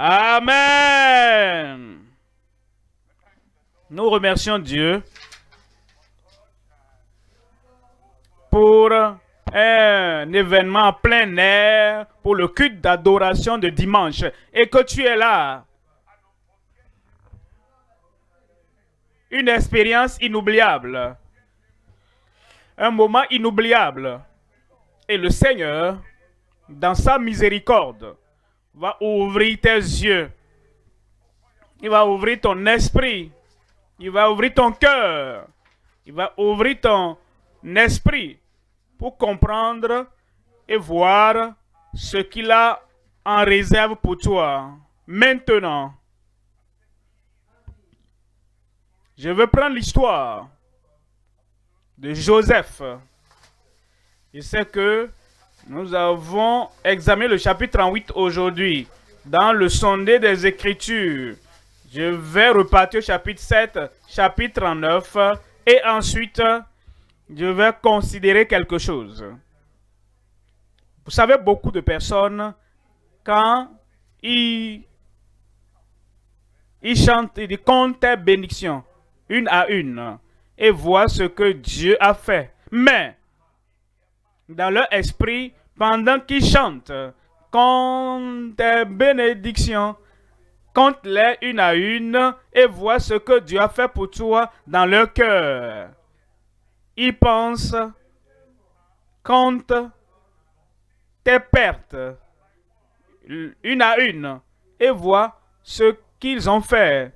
Amen. Nous remercions Dieu pour un événement en plein air, pour le culte d'adoration de dimanche, et que tu es là. Une expérience inoubliable. Un moment inoubliable. Et le Seigneur, dans sa miséricorde, va ouvrir tes yeux. Il va ouvrir ton esprit. Il va ouvrir ton cœur. Il va ouvrir ton esprit pour comprendre et voir ce qu'il a en réserve pour toi. Maintenant, je veux prendre l'histoire de Joseph. Je sais que nous avons examiné le chapitre 38 aujourd'hui dans le sondé des Écritures. Je vais repartir au chapitre 7, chapitre 39 et ensuite je vais considérer quelque chose. Vous savez, beaucoup de personnes, quand ils chantent, ils comptent tes bénédictions une à une et voient ce que Dieu a fait. Mais dans leur esprit, pendant qu'ils chantent, comptent tes bénédictions, compte-les une à une et vois ce que Dieu a fait pour toi dans leur cœur. Ils pensent, comptent tes pertes une à une et vois ce qu'ils ont fait.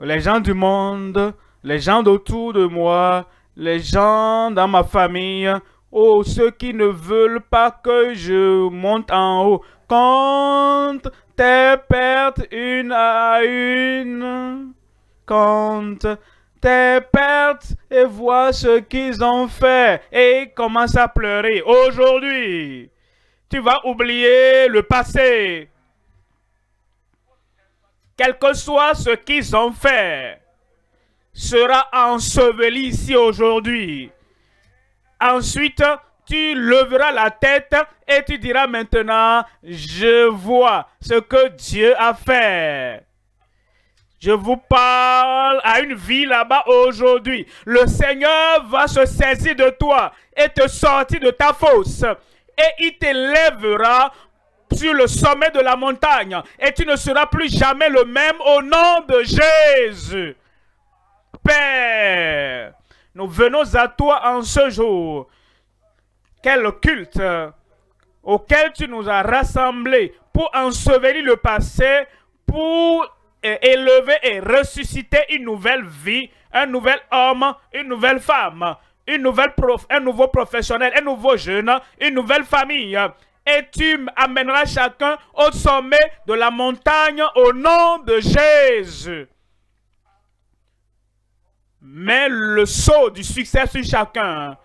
Les gens du monde, les gens autour de moi, les gens dans ma famille, oh, ceux qui ne veulent pas que je monte en haut, compte tes pertes une à une. Compte tes pertes et vois ce qu'ils ont fait. Et commence à pleurer. Aujourd'hui, tu vas oublier le passé. Quel que soit ce qu'ils ont fait, sera enseveli ici aujourd'hui. Ensuite, tu leveras la tête et tu diras maintenant, je vois ce que Dieu a fait. Je vous parle à une vie là-bas aujourd'hui. Le Seigneur va se saisir de toi et te sortir de ta fosse. Et il t'élèvera sur le sommet de la montagne. Et tu ne seras plus jamais le même au nom de Jésus. Père, nous venons à toi en ce jour. Quel culte auquel tu nous as rassemblés pour ensevelir le passé, pour élever et ressusciter une nouvelle vie, un nouvel homme, une nouvelle femme, un nouveau professionnel, un nouveau jeune, une nouvelle famille. Et tu amèneras chacun au sommet de la montagne au nom de Jésus. Mets le sceau du succès sur chacun,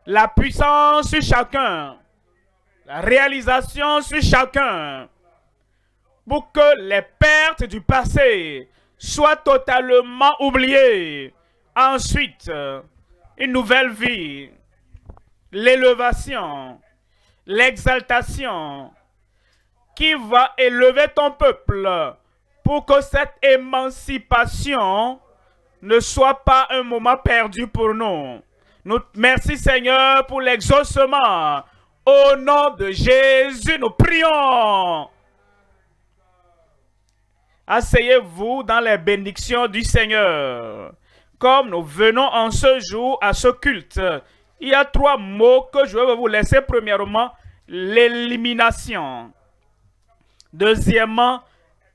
la puissance sur chacun, la réalisation sur chacun, pour que les pertes du passé soient totalement oubliées. Ensuite, une nouvelle vie, l'élévation, l'exaltation, qui va élever ton peuple pour que cette émancipation ne soit pas un moment perdu pour nous. Merci Seigneur pour l'exaucement. Au nom de Jésus, nous prions. Asseyez-vous dans les bénédictions du Seigneur. Comme nous venons en ce jour à ce culte, il y a 3 mots que je vais vous laisser. Premièrement, l'élimination. Deuxièmement,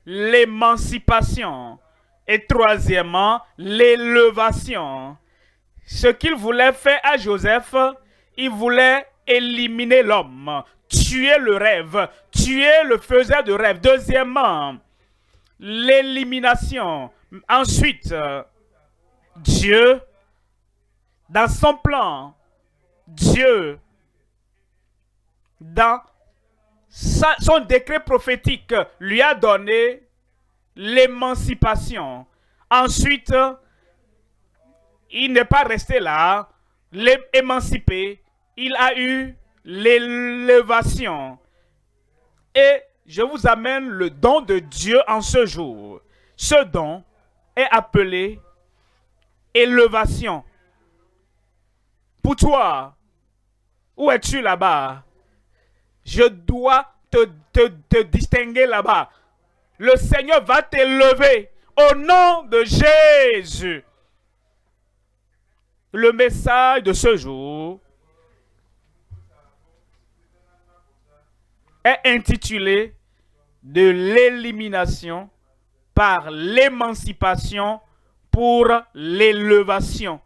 l'émancipation. Et troisièmement, l'élévation. Ce qu'il voulait faire à Joseph, il voulait éliminer l'homme, tuer le rêve, tuer le faiseur de rêve. Deuxièmement, l'élimination. Ensuite, Dieu, dans son plan, Dieu, dans son décret prophétique, lui a donné l'émancipation. Ensuite, il n'est pas resté là, émancipé, il a eu l'élévation. Et je vous amène le don de Dieu en ce jour. Ce don est appelé élévation. Pour toi, où es-tu là-bas? Je dois te distinguer là-bas. Le Seigneur va t'élever au nom de Jésus. Le message de ce jour est intitulé de l'élimination par l'émancipation pour l'élévation.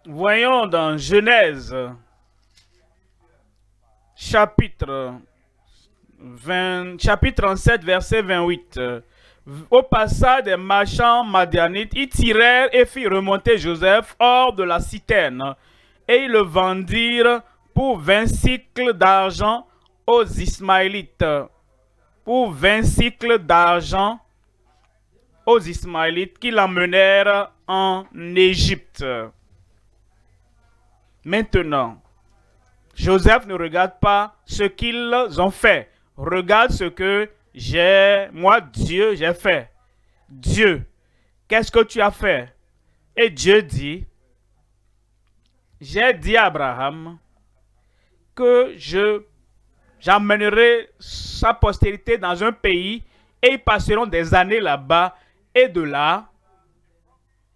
Voyons dans Genèse, chapitre 37, verset 28. Au passage des marchands madianites, ils tirèrent et firent remonter Joseph hors de la citerne, et ils le vendirent pour 20 cycles d'argent aux Ismaélites. Pour 20 cycles d'argent aux Ismaélites qui l'emmenèrent en Égypte. Maintenant, Joseph ne regarde pas ce qu'ils ont fait. Regarde ce que moi, Dieu, j'ai fait. Dieu, qu'est-ce que tu as fait? Et Dieu dit, j'ai dit à Abraham que j'emmènerai sa postérité dans un pays et ils passeront des années là-bas. Et de là,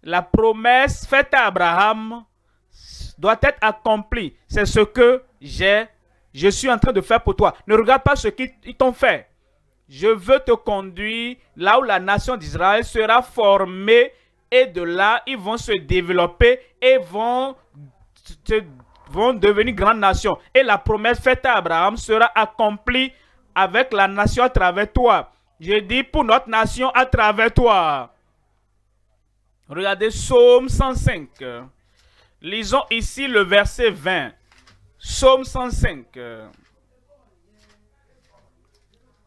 la promesse faite à Abraham doit être accompli. C'est ce que je suis en train de faire pour toi. Ne regarde pas ce qu'ils t'ont fait. Je veux te conduire là où la nation d'Israël sera formée et de là, ils vont se développer et vont devenir grande nation. Et la promesse faite à Abraham sera accomplie avec la nation à travers toi. Je dis pour notre nation à travers toi. Regardez Psaume 105. Lisons ici le verset 20. Psaume 105.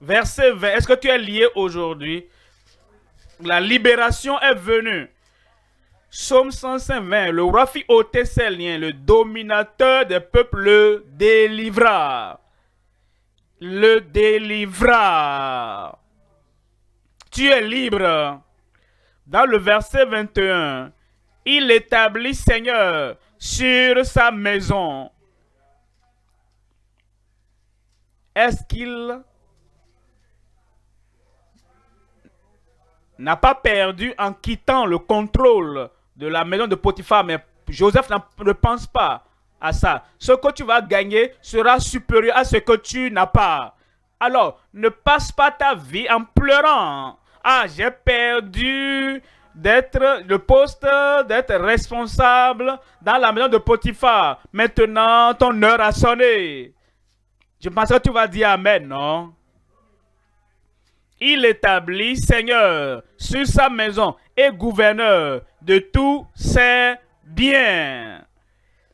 Verset 20. Est-ce que tu es lié aujourd'hui? La libération est venue. Psaume 105, 20. Le roi fit ôter ses liens. Le dominateur des peuples le délivra. Le délivra. Tu es libre. Dans le verset 21. Il établit Seigneur sur sa maison. Est-ce qu'il n'a pas perdu en quittant le contrôle de la maison de Potiphar? Mais Joseph ne pense pas à ça. Ce que tu vas gagner sera supérieur à ce que tu n'as pas. Alors, ne passe pas ta vie en pleurant. Ah, j'ai perdu le poste d'être responsable dans la maison de Potiphar. Maintenant, ton heure a sonné. Je pense que tu vas dire Amen, non? Il établit Seigneur sur sa maison et gouverneur de tous ses biens.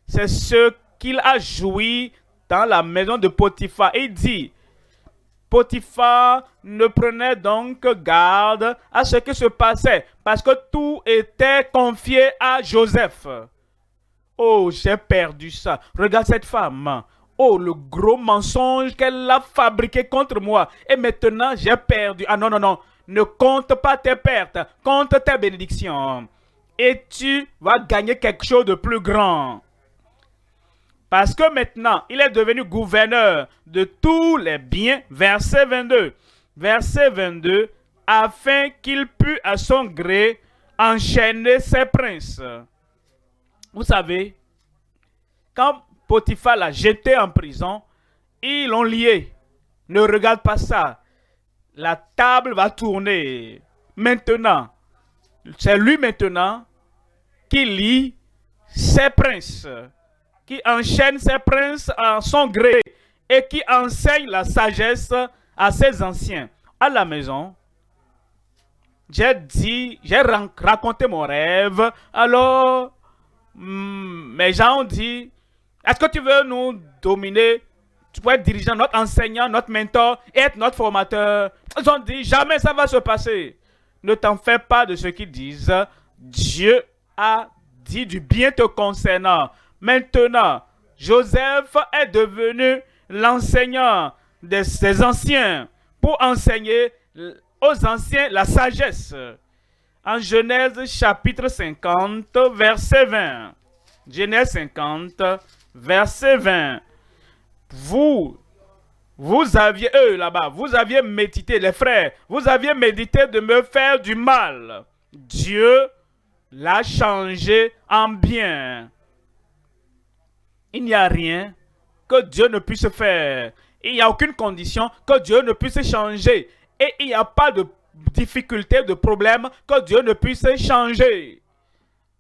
C'est ce qu'il a joui dans la maison de Potiphar. Il dit, Potiphar ne prenait donc garde à ce qui se passait parce que tout était confié à Joseph. Oh, j'ai perdu ça. Regarde cette femme. Oh, le gros mensonge qu'elle a fabriqué contre moi. Et maintenant, j'ai perdu. Ah non, non, non. Ne compte pas tes pertes. Compte tes bénédictions. Et tu vas gagner quelque chose de plus grand. Parce que maintenant, il est devenu gouverneur de tous les biens. Verset 22. Verset 22. Afin qu'il pût à son gré enchaîner ses princes. Vous savez, quand Potiphar l'a jeté en prison, ils l'ont lié. Ne regarde pas ça. La table va tourner. Maintenant, c'est lui maintenant qui lie ses princes, qui enchaîne ses princes à son gré et qui enseigne la sagesse à ses anciens. À la maison, j'ai raconté mon rêve. Alors, mes gens ont dit, est-ce que tu veux nous dominer? Tu peux être dirigeant, notre enseignant, notre mentor, et être notre formateur. Ils ont dit, jamais ça va se passer. Ne t'en fais pas de ce qu'ils disent. Dieu a dit du bien te concernant. Maintenant, Joseph est devenu l'enseignant des anciens pour enseigner aux anciens la sagesse. En Genèse chapitre 50, verset 20. Genèse 50, verset 20. Vous aviez, eux là-bas, vous aviez médité, les frères, vous aviez médité de me faire du mal. Dieu l'a changé en bien. Il n'y a rien que Dieu ne puisse faire. Il n'y a aucune condition que Dieu ne puisse changer. Et il n'y a pas de difficulté, de problème que Dieu ne puisse changer.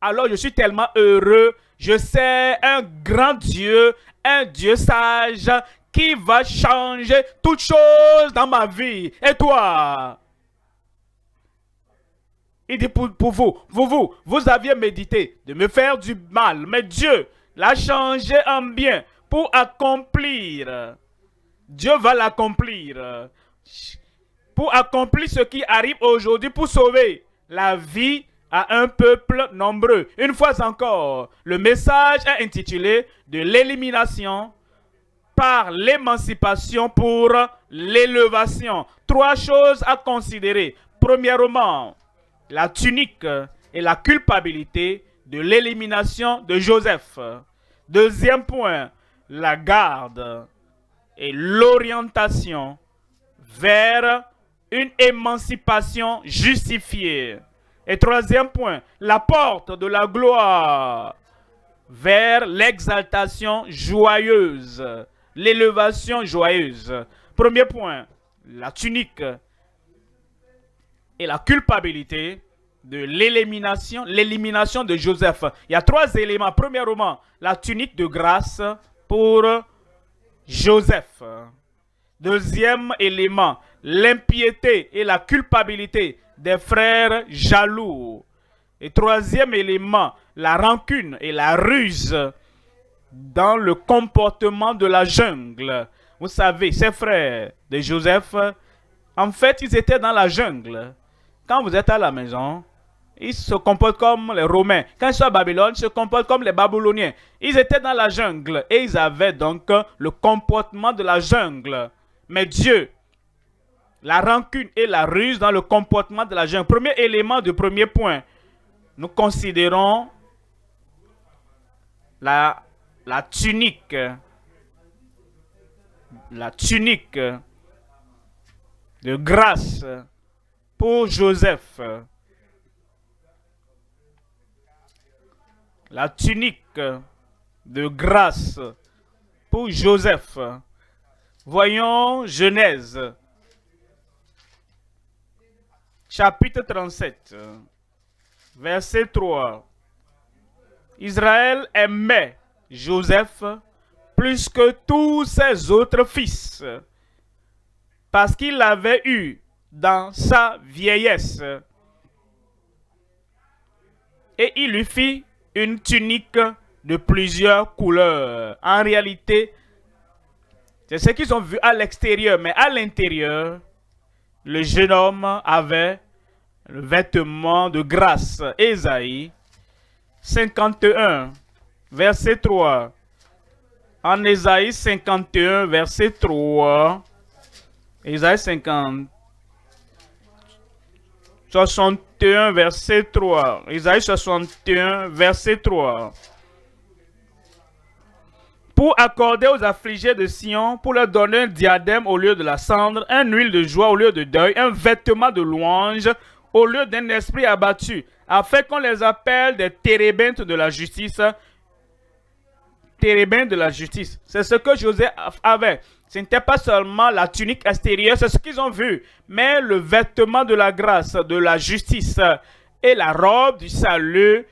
Alors je suis tellement heureux. Je sais un grand Dieu, un Dieu sage qui va changer toutes choses dans ma vie. Et toi? Il dit pour vous aviez médité de me faire du mal, mais Dieu l'a changé en bien pour accomplir. Dieu va l'accomplir. Pour accomplir ce qui arrive aujourd'hui, pour sauver la vie à un peuple nombreux. Une fois encore, le message est intitulé de l'élimination par l'émancipation pour l'élévation. Trois choses à considérer. Premièrement, la tunique et la culpabilité de l'élimination de Joseph. Deuxième point, la garde et l'orientation vers une émancipation justifiée. Et troisième point, la porte de la gloire vers l'exaltation joyeuse, l'élévation joyeuse. Premier point, la tunique et la culpabilité de l'élimination de Joseph. Il y a trois éléments. Premièrement, la tunique de grâce pour Joseph. Deuxième élément, l'impiété et la culpabilité des frères jaloux. Et troisième élément, la rancune et la ruse dans le comportement de la jungle. Vous savez, ces frères de Joseph, en fait, ils étaient dans la jungle. Quand vous êtes à la maison, ils se comportent comme les Romains. Quand ils sont à Babylone, ils se comportent comme les Babyloniens. Ils étaient dans la jungle et ils avaient donc le comportement de la jungle. Mais Dieu, la rancune et la ruse dans le comportement de la jungle. Premier élément du premier point, nous considérons la tunique de grâce pour Joseph. La tunique de grâce pour Joseph. Voyons Genèse, chapitre 37, verset 3. Israël aimait Joseph plus que tous ses autres fils, parce qu'il l'avait eu dans sa vieillesse. Et il lui fit une tunique de plusieurs couleurs. En réalité, c'est ce qu'ils ont vu à l'extérieur, mais à l'intérieur, le jeune homme avait le vêtement de grâce. Ésaïe 51, verset 3. En Ésaïe 51, verset 3. Ésaïe 61, verset 3. Ésaïe 61, verset 3. pour accorder aux affligés de Sion, pour leur donner un diadème au lieu de la cendre, un huile de joie au lieu de deuil, un vêtement de louange au lieu d'un esprit abattu, afin qu'on les appelle des térébintes de la justice. Térébintes de la justice. C'est ce que José avait. Ce n'était pas seulement la tunique extérieure, c'est ce qu'ils ont vu, mais le vêtement de la grâce, de la justice et la robe du salut,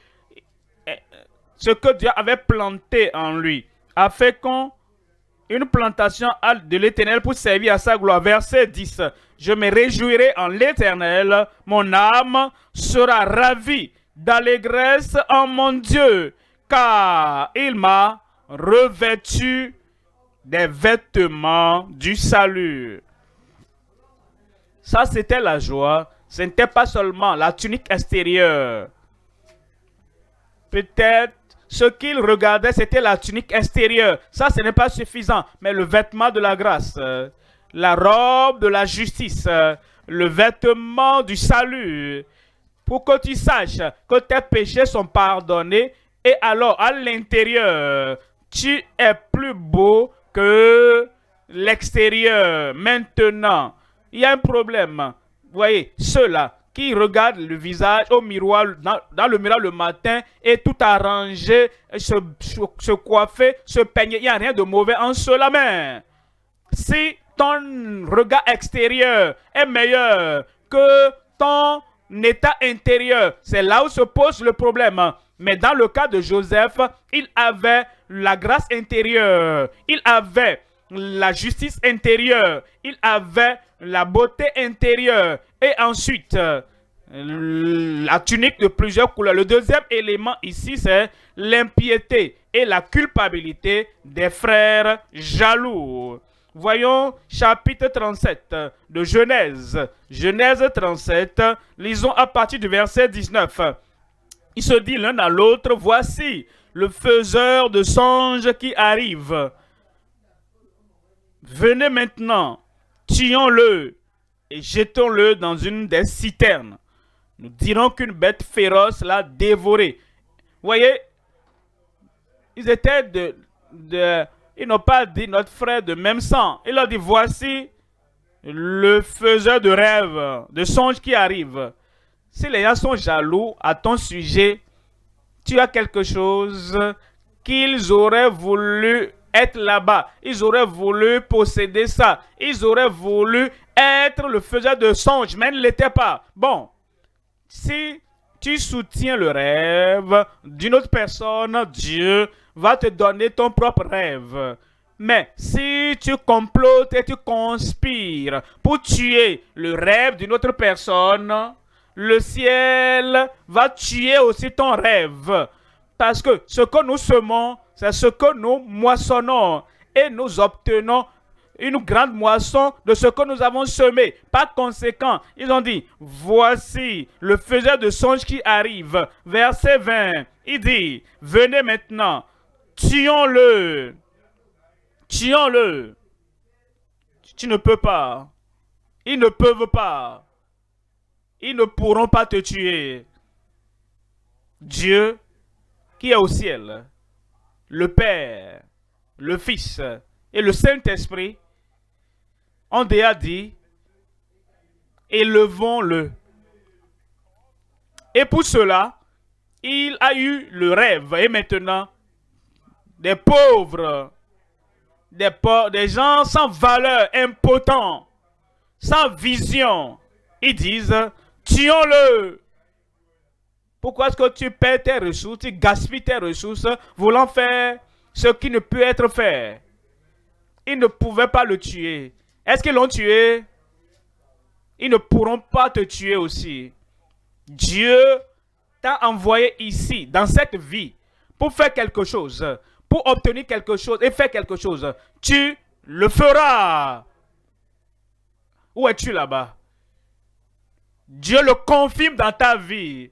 ce que Dieu avait planté en lui, a fait une plantation de l'Éternel pour servir à sa gloire. Verset 10. Je me réjouirai en l'Éternel, mon âme sera ravie d'allégresse en mon Dieu, car il m'a revêtu des vêtements du salut. Ça, c'était la joie. Ce n'était pas seulement la tunique extérieure. Peut-être ce qu'il regardait, c'était la tunique extérieure. Ça, ce n'est pas suffisant. Mais le vêtement de la grâce, la robe de la justice, le vêtement du salut, pour que tu saches que tes péchés sont pardonnés. Et alors, à l'intérieur, tu es plus beau que l'extérieur. Maintenant, il y a un problème. Vous voyez, ceux-là qui regardent le visage au miroir, dans le miroir le matin, et tout arrangé, se coiffer, se peigner, il n'y a rien de mauvais en cela, mais si ton regard extérieur est meilleur que ton état intérieur, c'est là où se pose le problème. Mais dans le cas de Joseph, il avait la grâce intérieure, il avait la justice intérieure, il avait la beauté intérieure et ensuite la tunique de plusieurs couleurs. Le deuxième élément ici, c'est l'impiété et la culpabilité des frères jaloux. Voyons chapitre 37 de Genèse. Genèse 37, lisons à partir du verset 19. Il se dit l'un à l'autre, voici le faiseur de songes qui arrive. Venez maintenant, tuons-le et jetons-le dans une des citernes. Nous dirons qu'une bête féroce l'a dévoré. Vous voyez, ils étaient ils n'ont pas dit notre frère de même sang. Il a dit, voici le faiseur de rêves, de songes qui arrive. Si les gens sont jaloux à ton sujet, tu as quelque chose qu'ils auraient voulu être là-bas. Ils auraient voulu posséder ça. Ils auraient voulu être le faiseur de songes, mais ils ne l'étaient pas. Bon, si tu soutiens le rêve d'une autre personne, Dieu va te donner ton propre rêve. Mais si tu complotes et tu conspires pour tuer le rêve d'une autre personne, le ciel va tuer aussi ton rêve. Parce que ce que nous semons, c'est ce que nous moissonnons. Et nous obtenons une grande moisson de ce que nous avons semé. Par conséquent, ils ont dit, voici le faiseur de songes qui arrive. Verset 20, il dit, venez maintenant, tuons-le. Tuons-le. Tu ne peux pas. Ils ne peuvent pas. Ils ne pourront pas te tuer. Dieu qui est au ciel, le Père, le Fils et le Saint-Esprit ont déjà dit, élevons-le. Et pour cela, il a eu le rêve. Et maintenant, des pauvres, des gens sans valeur, impotents, sans vision, ils disent, tuons-le. Pourquoi est-ce que tu perds tes ressources, tu gaspilles tes ressources, voulant faire ce qui ne peut être fait? Ils ne pouvaient pas le tuer. Est-ce qu'ils l'ont tué? Ils ne pourront pas te tuer aussi. Dieu t'a envoyé ici, dans cette vie, pour faire quelque chose, pour obtenir quelque chose et faire quelque chose. Tu le feras. Où es-tu là-bas? Dieu le confirme dans ta vie.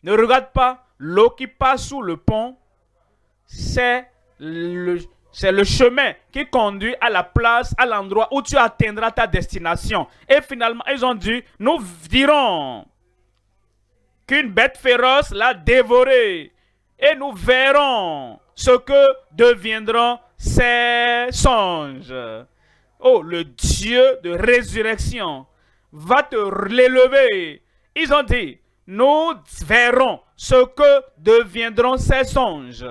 Ne regarde pas l'eau qui passe sous le pont. C'est le chemin qui conduit à la place, à l'endroit où tu atteindras ta destination. Et finalement, ils ont dit, nous dirons qu'une bête féroce l'a dévoré. Et nous verrons ce que deviendront ces songes. Oh, le Dieu de résurrection va te l'élever. Ils ont dit, nous verrons ce que deviendront ces songes.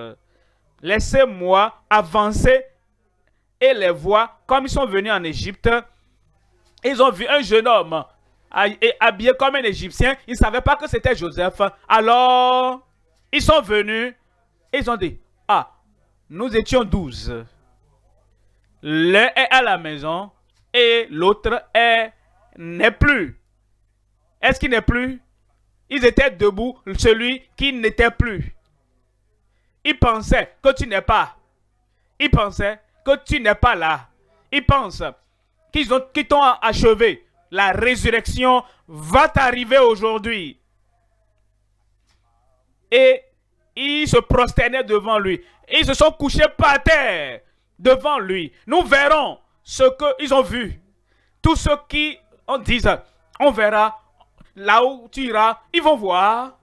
Laissez-moi avancer et les voir comme ils sont venus en Égypte. Ils ont vu un jeune homme habillé comme un Égyptien. Ils ne savaient pas que c'était Joseph. Alors, ils sont venus et ils ont dit, ah, nous étions 12. L'un est à la maison et l'autre n'est plus. Est-ce qu'il n'est plus? Ils étaient debout, celui qui n'était plus. Ils pensaient que tu n'es pas. Ils pensaient que tu n'es pas là. Ils pensent qu'ils t'ont achevé. La résurrection va t'arriver aujourd'hui. Et ils se prosternaient devant lui. Ils se sont couchés par terre devant lui. Nous verrons ce qu'ils ont vu. Tous ceux qui disent, on verra, là où tu iras, ils vont voir.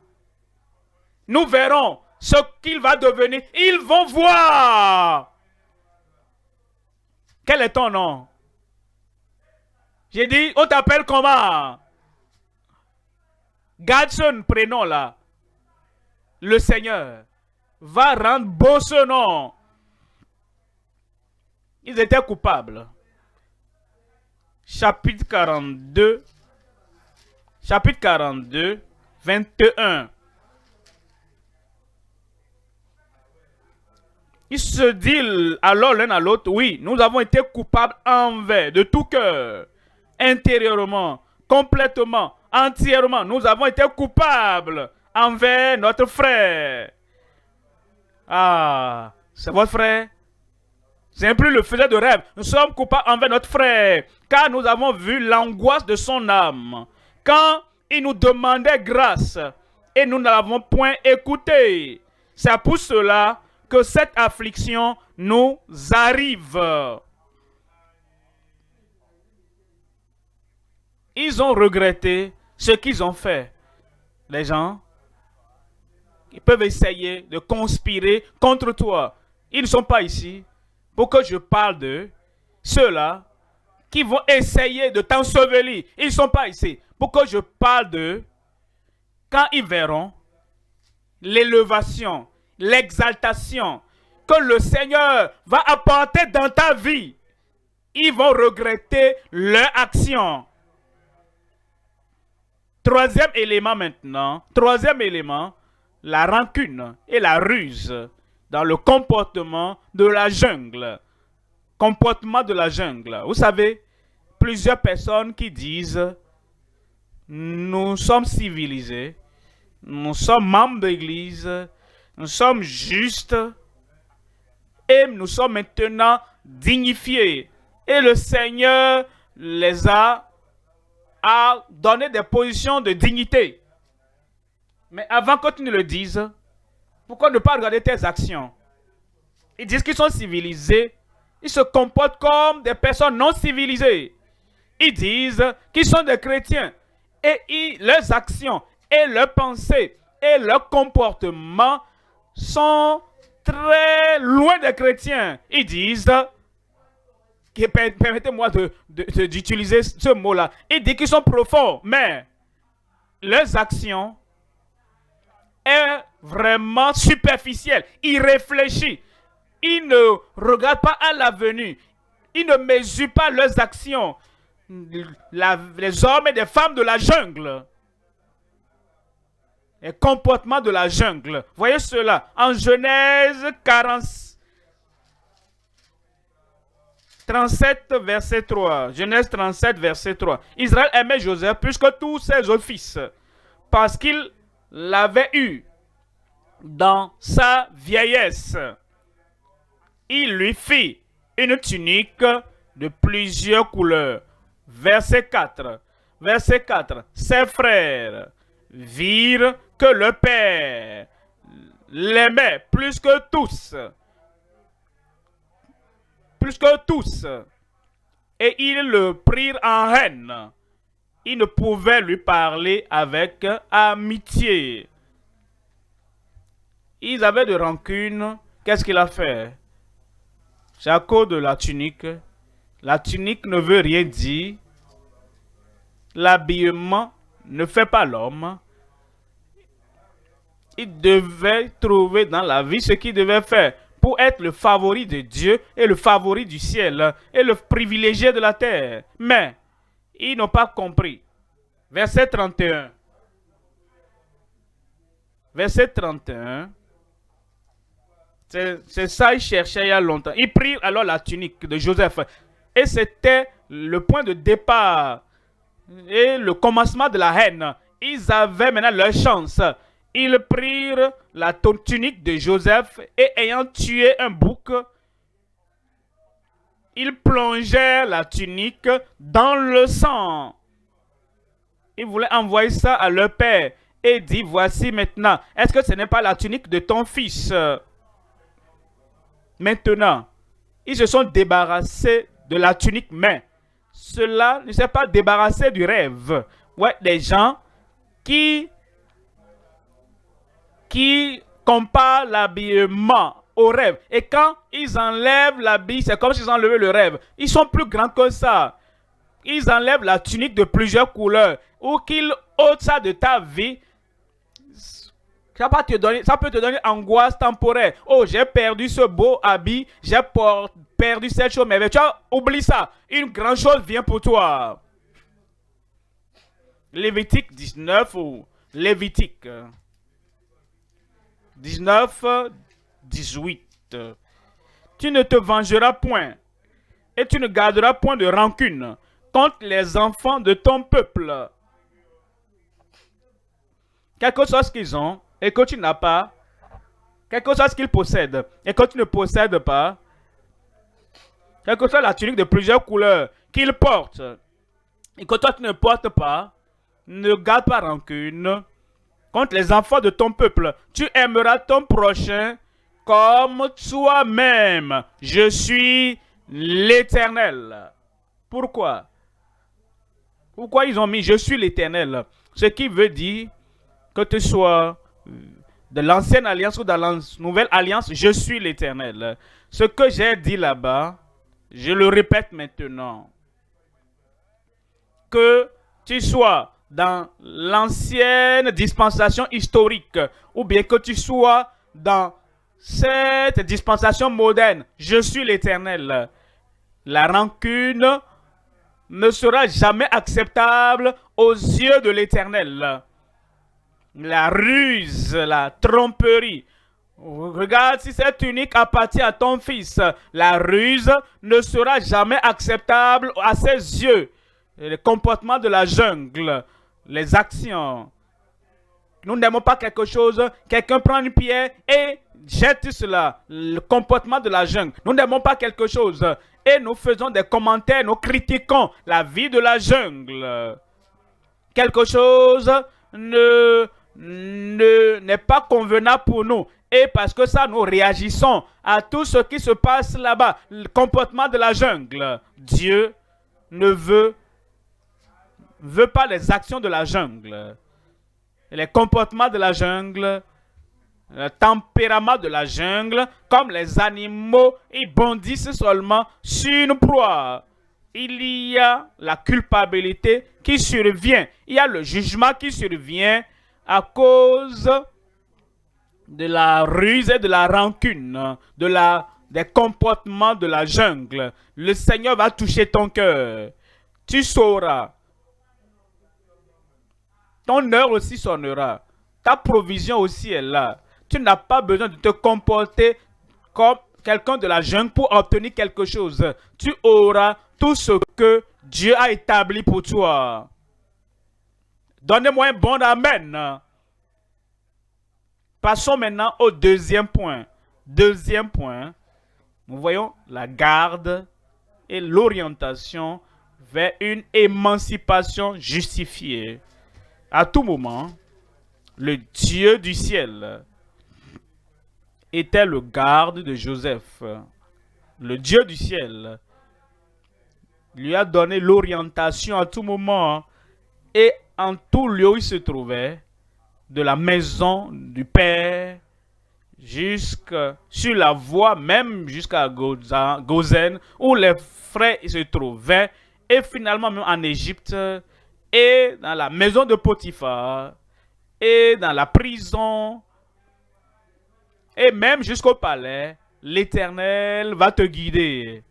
Nous verrons ce qu'il va devenir. Ils vont voir. Quel est ton nom? J'ai dit, on t'appelle comment? Garde ce prénom là. Le Seigneur va rendre beau ce nom. Ils étaient coupables. Chapitre 42, 21. Ils se disent alors l'un à l'autre, oui, nous avons été coupables envers, de tout cœur, intérieurement, complètement, entièrement. Nous avons été coupables envers notre frère. Ah, c'est votre frère? C'est plus le faiseur de rêve. Nous sommes coupables envers notre frère, car nous avons vu l'angoisse de son âme. Quand il nous demandait grâce, et nous ne l'avons point écouté. C'est pour cela que cette affliction nous arrive. Ils ont regretté ce qu'ils ont fait. Les gens, ils peuvent essayer de conspirer contre toi. Ils ne sont pas ici pour que je parle d'eux. Ceux-là qui vont essayer de t'ensevelir, ils ne sont pas ici pour que je parle d'eux. Quand ils verront l'élévation, l'exaltation que le Seigneur va apporter dans ta vie, ils vont regretter leur action. Troisième élément maintenant, la rancune et la ruse dans le comportement de la jungle. Comportement de la jungle. Vous savez, plusieurs personnes qui disent nous sommes civilisés, nous sommes membres d'église, nous sommes justes et nous sommes maintenant dignifiés. Et le Seigneur les a donné des positions de dignité. Mais avant que tu ne le dises, pourquoi ne pas regarder tes actions? Ils disent qu'ils sont civilisés, ils se comportent comme des personnes non civilisées. Ils disent qu'ils sont des chrétiens et leurs actions et leurs pensées et leurs comportements sont très loin des chrétiens. Ils disent, permettez-moi d'utiliser ce mot-là, ils disent qu'ils sont profonds, mais leurs actions sont vraiment superficielles, irréfléchies. Ils ne regardent pas à l'avenir, ils ne mesurent pas leurs actions. Les hommes et les femmes de la jungle, les comportements de la jungle. Voyez cela en Genèse 37, verset 3. Genèse 37, verset 3. Israël aimait Joseph plus que tous ses autres fils, parce qu'il l'avait eu dans sa vieillesse. Il lui fit une tunique de plusieurs couleurs. Verset 4. Verset 4. Ses frères virent que le père l'aimait plus que tous. Plus que tous. Et ils le prirent en haine. Ils ne pouvaient lui parler avec amitié. Ils avaient de rancune Qu'est-ce qu'il a fait? C'est à cause de la tunique. La tunique ne veut rien dire. L'habillement ne fait pas l'homme. Il devait trouver dans la vie ce qu'il devait faire pour être le favori de Dieu et le favori du ciel et le privilégié de la terre. Mais ils n'ont pas compris. Verset 31. Verset 31. C'est ça qu'il cherchait il y a longtemps. Ils prirent alors la tunique de Joseph. Et c'était le point de départ et le commencement de la haine. Ils avaient maintenant leur chance. Ils prirent la tunique de Joseph et ayant tué un bouc, ils plongèrent la tunique dans le sang. Ils voulaient envoyer ça à leur père et dire, voici maintenant, est-ce que ce n'est pas la tunique de ton fils? Maintenant, ils se sont débarrassés de la tunique, mais cela ne s'est pas débarrassé du rêve. Ouais, des gens qui comparent l'habillement au rêve. Et quand ils enlèvent l'habit, c'est comme s'ils enlevaient le rêve. Ils sont plus grands que ça. Ils enlèvent la tunique de plusieurs couleurs ou qu'ils ôtent ça de ta vie. Ça peut te donner angoisse temporaire. Oh, j'ai perdu ce beau habit, j'ai perdu cette chose, mais tu as oublié ça. Une grande chose vient pour toi. Lévitique 19 ou Lévitique 19, 18. Tu ne te vengeras point et tu ne garderas point de rancune contre les enfants de ton peuple. Quelque chose qu'ils ont et que tu n'as pas, quelque chose qu'ils possèdent et que tu ne possèdes pas, quelque chose la tunique de plusieurs couleurs qu'ils portent et que toi tu ne portes pas, ne garde pas rancune contre les enfants de ton peuple. Tu aimeras ton prochain comme toi-même. Je suis l'Éternel. Pourquoi? Pourquoi ils ont mis je suis l'Éternel? Ce qui veut dire que tu sois de l'ancienne alliance ou de la nouvelle alliance, je suis l'Éternel. Ce que j'ai dit là-bas, je le répète maintenant. Que tu sois dans l'ancienne dispensation historique ou bien que tu sois dans cette dispensation moderne, je suis l'Éternel. La rancune ne sera jamais acceptable aux yeux de l'Éternel. La ruse, la tromperie. Regarde si cette tunique appartient à ton fils. La ruse ne sera jamais acceptable à ses yeux. Le comportement de la jungle, les actions. Nous n'aimons pas quelque chose, quelqu'un prend une pierre et jette cela. Le comportement de la jungle. Nous n'aimons pas quelque chose et nous faisons des commentaires, nous critiquons la vie de la jungle. Quelque chose n'est pas convenable pour nous. Et parce que ça, nous réagissons à tout ce qui se passe là-bas. Le comportement de la jungle. Dieu ne veut pas les actions de la jungle. Les comportements de la jungle, le tempérament de la jungle, comme les animaux, ils bondissent seulement sur une proie. Il y a la culpabilité qui survient. Il y a le jugement qui survient à cause de la ruse et de la rancune, des comportements de la jungle. Le Seigneur va toucher ton cœur. Tu sauras. Ton heure aussi sonnera. Ta provision aussi est là. Tu n'as pas besoin de te comporter comme quelqu'un de la jungle pour obtenir quelque chose. Tu auras tout ce que Dieu a établi pour toi. Donnez-moi un bon amen. Passons maintenant au deuxième point. Deuxième point, nous voyons la garde et l'orientation vers une émancipation justifiée. À tout moment, le Dieu du ciel était le garde de Joseph. Le Dieu du ciel lui a donné l'orientation à tout moment et en tout lieu où il se trouvait, de la maison du Père jusque sur la voie, même jusqu'à Gozen, où les frères se trouvaient, et finalement même en Égypte, et dans la maison de Potiphar, et dans la prison, et même jusqu'au palais, l'Éternel va te guider.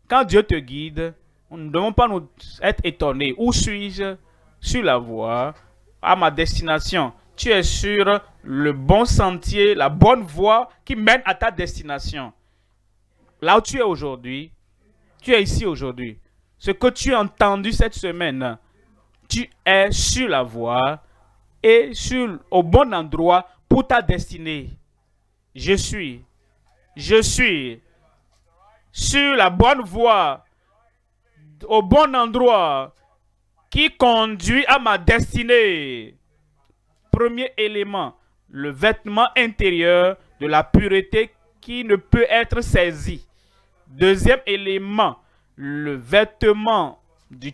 Quand Dieu te guide, nous ne devons pas nous être étonnés. Où suis-je? Sur la voie à ma destination. Tu es sur le bon sentier, la bonne voie qui mène à ta destination. Là où tu es aujourd'hui, tu es ici aujourd'hui. Ce que tu as entendu cette semaine, tu es sur la voie et au bon endroit pour ta destinée. Je suis sur la bonne voie, au bon endroit, qui conduit à ma destinée. Premier élément, le vêtement intérieur de la pureté qui ne peut être saisi. Deuxième élément, le vêtement du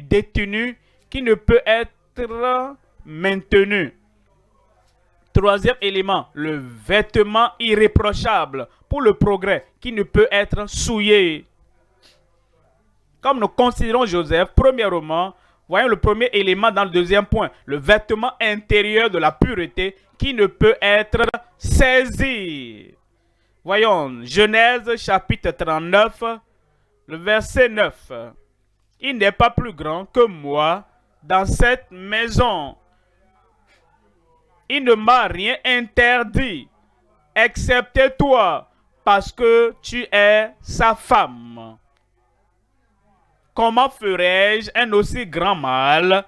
détenu qui ne peut être maintenu. Troisième élément, le vêtement irréprochable pour le progrès qui ne peut être souillé. Comme nous considérons Joseph, premièrement, voyons le premier élément dans le deuxième point, le vêtement intérieur de la pureté qui ne peut être saisi. Voyons, Genèse chapitre 39, le verset 9. Il n'est pas plus grand que moi dans cette maison. Il ne m'a rien interdit, excepté toi, parce que tu es sa femme. Comment ferais-je un aussi grand mal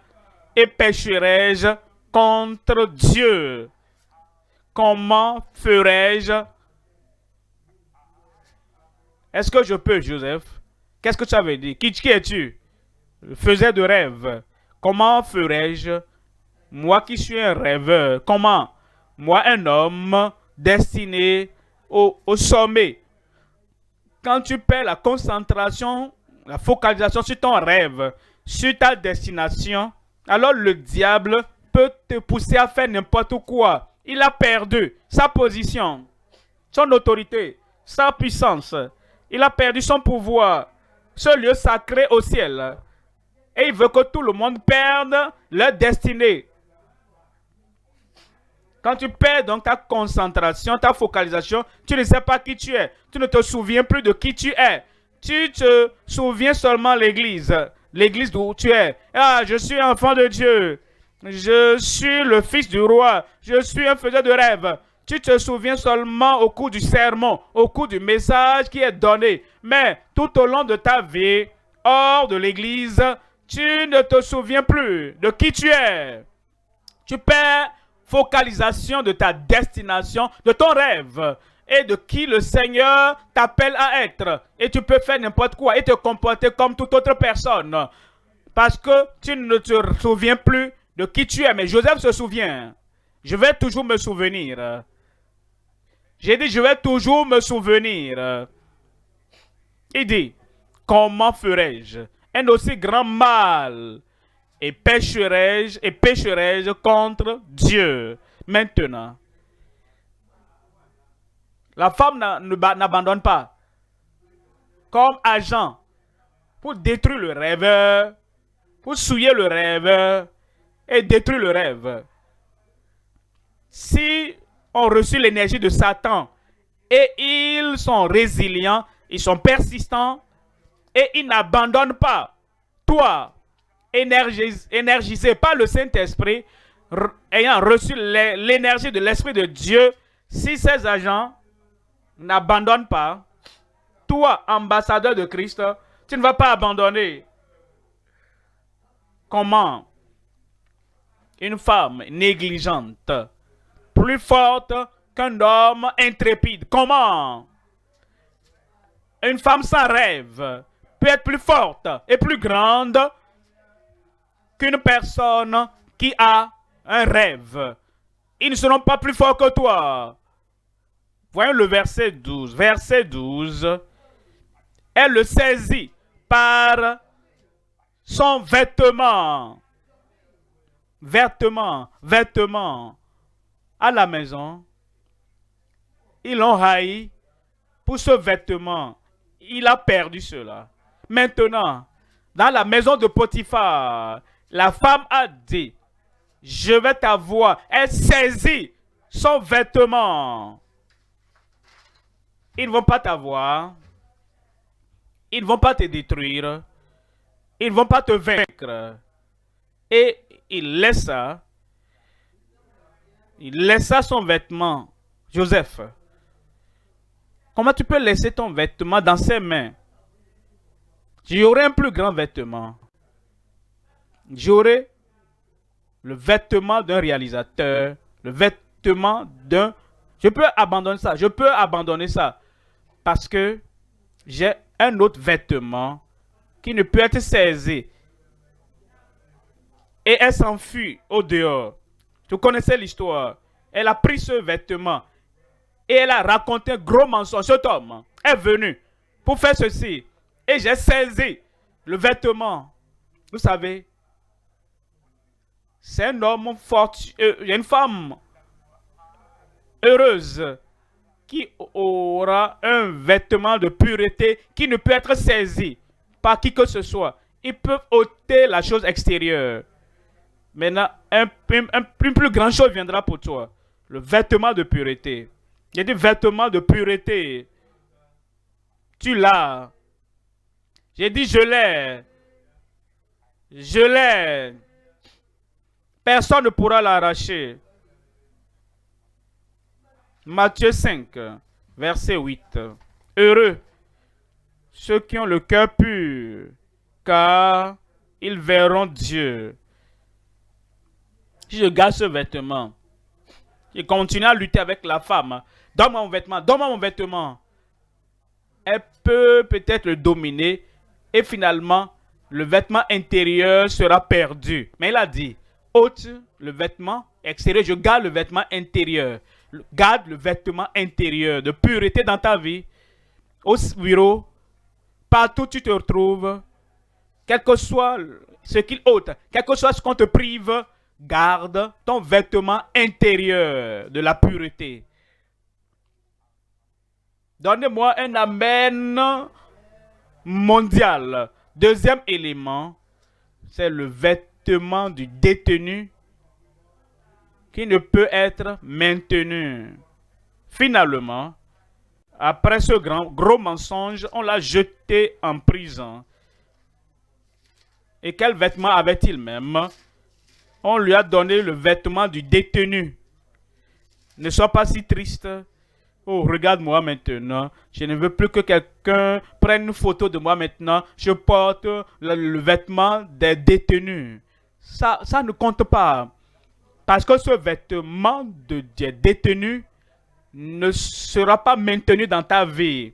et pécherais-je contre Dieu? Comment ferais-je? Est-ce que je peux, Joseph? Qu'est-ce que ça veut dire? Qui es-tu? Faisais de rêve. Comment ferais-je? Moi qui suis un rêveur. Comment? Moi, un homme destiné au sommet. Quand tu perds la concentration, la focalisation sur ton rêve, sur ta destination, alors le diable peut te pousser à faire n'importe quoi. Il a perdu sa position, son autorité, sa puissance. Il a perdu son pouvoir, ce lieu sacré au ciel. Et il veut que tout le monde perde leur destinée. Quand tu perds donc ta concentration, ta focalisation, tu ne sais pas qui tu es. Tu ne te souviens plus de qui tu es. Tu te souviens seulement de l'église. L'église d'où tu es. Ah, je suis enfant de Dieu. Je suis le fils du roi. Je suis un faiseur de rêve. Tu te souviens seulement au cours du sermon, au cours du message qui est donné. Mais tout au long de ta vie, hors de l'église, tu ne te souviens plus de qui tu es. Tu perds focalisation de ta destination, de ton rêve et de qui le Seigneur t'appelle à être. Et tu peux faire n'importe quoi et te comporter comme toute autre personne. Parce que tu ne te souviens plus de qui tu es. Mais Joseph se souvient. Je vais toujours me souvenir. J'ai dit, je vais toujours me souvenir. Il dit, comment ferais-je un aussi grand mal et pécherai-je contre Dieu? Maintenant, la femme n'abandonne pas comme agent pour détruire le rêveur, pour souiller le rêveur et détruire le rêve. Si on reçu l'énergie de Satan et ils sont résilients, ils sont persistants et ils n'abandonnent pas. Toi, énergisé par le Saint-Esprit, ayant reçu l'énergie de l'Esprit de Dieu, si ces agents n'abandonnent pas, toi, ambassadeur de Christ, tu ne vas pas abandonner. Comment une femme négligente, plus forte qu'un homme intrépide, comment une femme sans rêve peut être plus forte et plus grande qu'une personne qui a un rêve? Ils ne seront pas plus forts que toi. Voyons le verset 12. Verset 12. Elle le saisit par son vêtement. Vêtement. À la maison, Ils l'ont haï pour ce vêtement. Il a perdu cela. Maintenant, dans la maison de Potiphar, la femme a dit, je vais t'avoir. Elle saisit son vêtement. Ils ne vont pas t'avoir. Ils ne vont pas te détruire. Ils ne vont pas te vaincre. Et il laissa son vêtement. Joseph, comment tu peux laisser ton vêtement dans ses mains? J'aurai un plus grand vêtement. J'aurai le vêtement d'un réalisateur, le vêtement d'un... Je peux abandonner ça. Je peux abandonner ça. Parce que j'ai un autre vêtement qui ne peut être saisi. Et elle s'enfuit au dehors. Tu connaissais l'histoire. Elle a pris ce vêtement et elle a raconté un gros mensonge. Cet homme est venu pour faire ceci. Et j'ai saisi le vêtement. Vous savez, c'est un homme fort. Il y a une femme heureuse qui aura un vêtement de pureté qui ne peut être saisi par qui que ce soit. Ils peuvent ôter la chose extérieure. Maintenant, une plus grande chose viendra pour toi. Le vêtement de pureté. Il y a des vêtements de pureté. Tu l'as. J'ai dit je l'ai. Je l'ai. Personne ne pourra l'arracher. Matthieu 5, verset 8. Heureux ceux qui ont le cœur pur, car ils verront Dieu. Si je garde ce vêtement, je continue à lutter avec la femme. Donne-moi mon vêtement, donne-moi mon vêtement. Elle peut peut-être le dominer et finalement, le vêtement intérieur sera perdu. Mais il a dit, ôte le vêtement extérieur, je garde le vêtement intérieur. Garde le vêtement intérieur de pureté dans ta vie, au bureau, partout où tu te retrouves, quel que soit ce qu'il ôte, quel que soit ce qu'on te prive, garde ton vêtement intérieur de la pureté. Donnez-moi un amen mondial. Deuxième élément, c'est le vêtement du détenu qui ne peut être maintenu. Finalement, après ce gros mensonge, on l'a jeté en prison. Et quel vêtement avait-il même? On lui a donné le vêtement du détenu. Ne sois pas si triste. Oh, regarde-moi maintenant. Je ne veux plus que quelqu'un prenne une photo de moi maintenant. Je porte le vêtement des détenus. Ça ne compte pas. Parce que ce vêtement des détenus ne sera pas maintenu dans ta vie.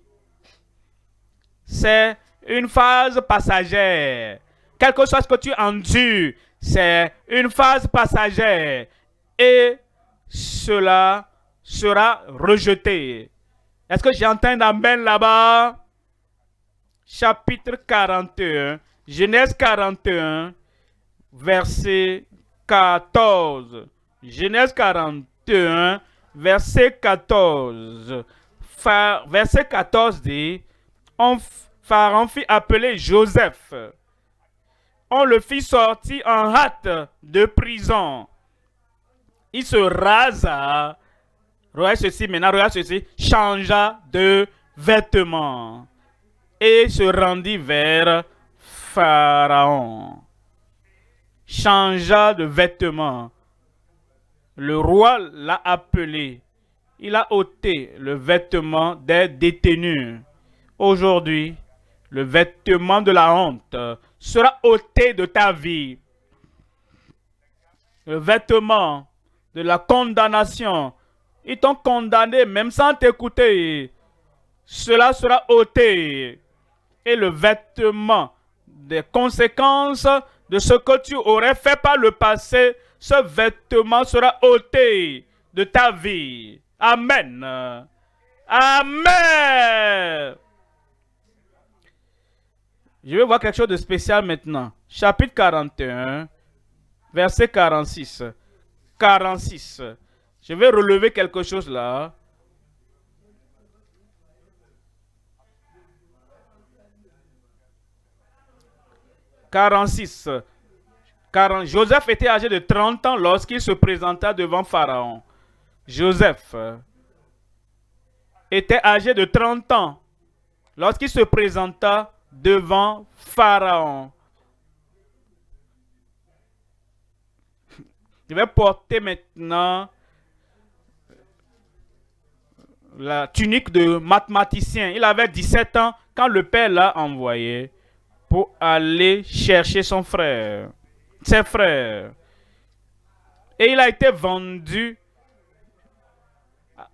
C'est une phase passagère. Quel que soit ce que tu endures, c'est une phase passagère. Et cela sera rejeté. Est-ce que j'entends un amen là-bas? Chapitre 41, Genèse 41, verset 14. Genèse 41, verset 14. Verset 14 dit, Pharaon fit appeler Joseph. On le fit sortir en hâte de prison. Il se rasa. Regarde ceci, maintenant regarde ceci. Changea de vêtements. Et se rendit vers Pharaon. Changea de vêtements. Le roi l'a appelé. Il a ôté le vêtement des détenus. Aujourd'hui, le vêtement de la honte sera ôté de ta vie. Le vêtement de la condamnation. Ils t'ont condamné même sans t'écouter. Cela sera ôté. Et le vêtement des conséquences de ce que tu aurais fait par le passé, ce vêtement sera ôté de ta vie. Amen. Amen. Je vais voir quelque chose de spécial maintenant. Chapitre 41, verset 46. 46. Je vais relever quelque chose là. 46. Joseph était âgé de 30 ans lorsqu'il se présenta devant Pharaon. Joseph était âgé de 30 ans lorsqu'il se présenta devant Pharaon. Je vais porter maintenant la tunique de mathématicien. Il avait 17 ans quand le père l'a envoyé pour aller chercher ses frères. Et il a été vendu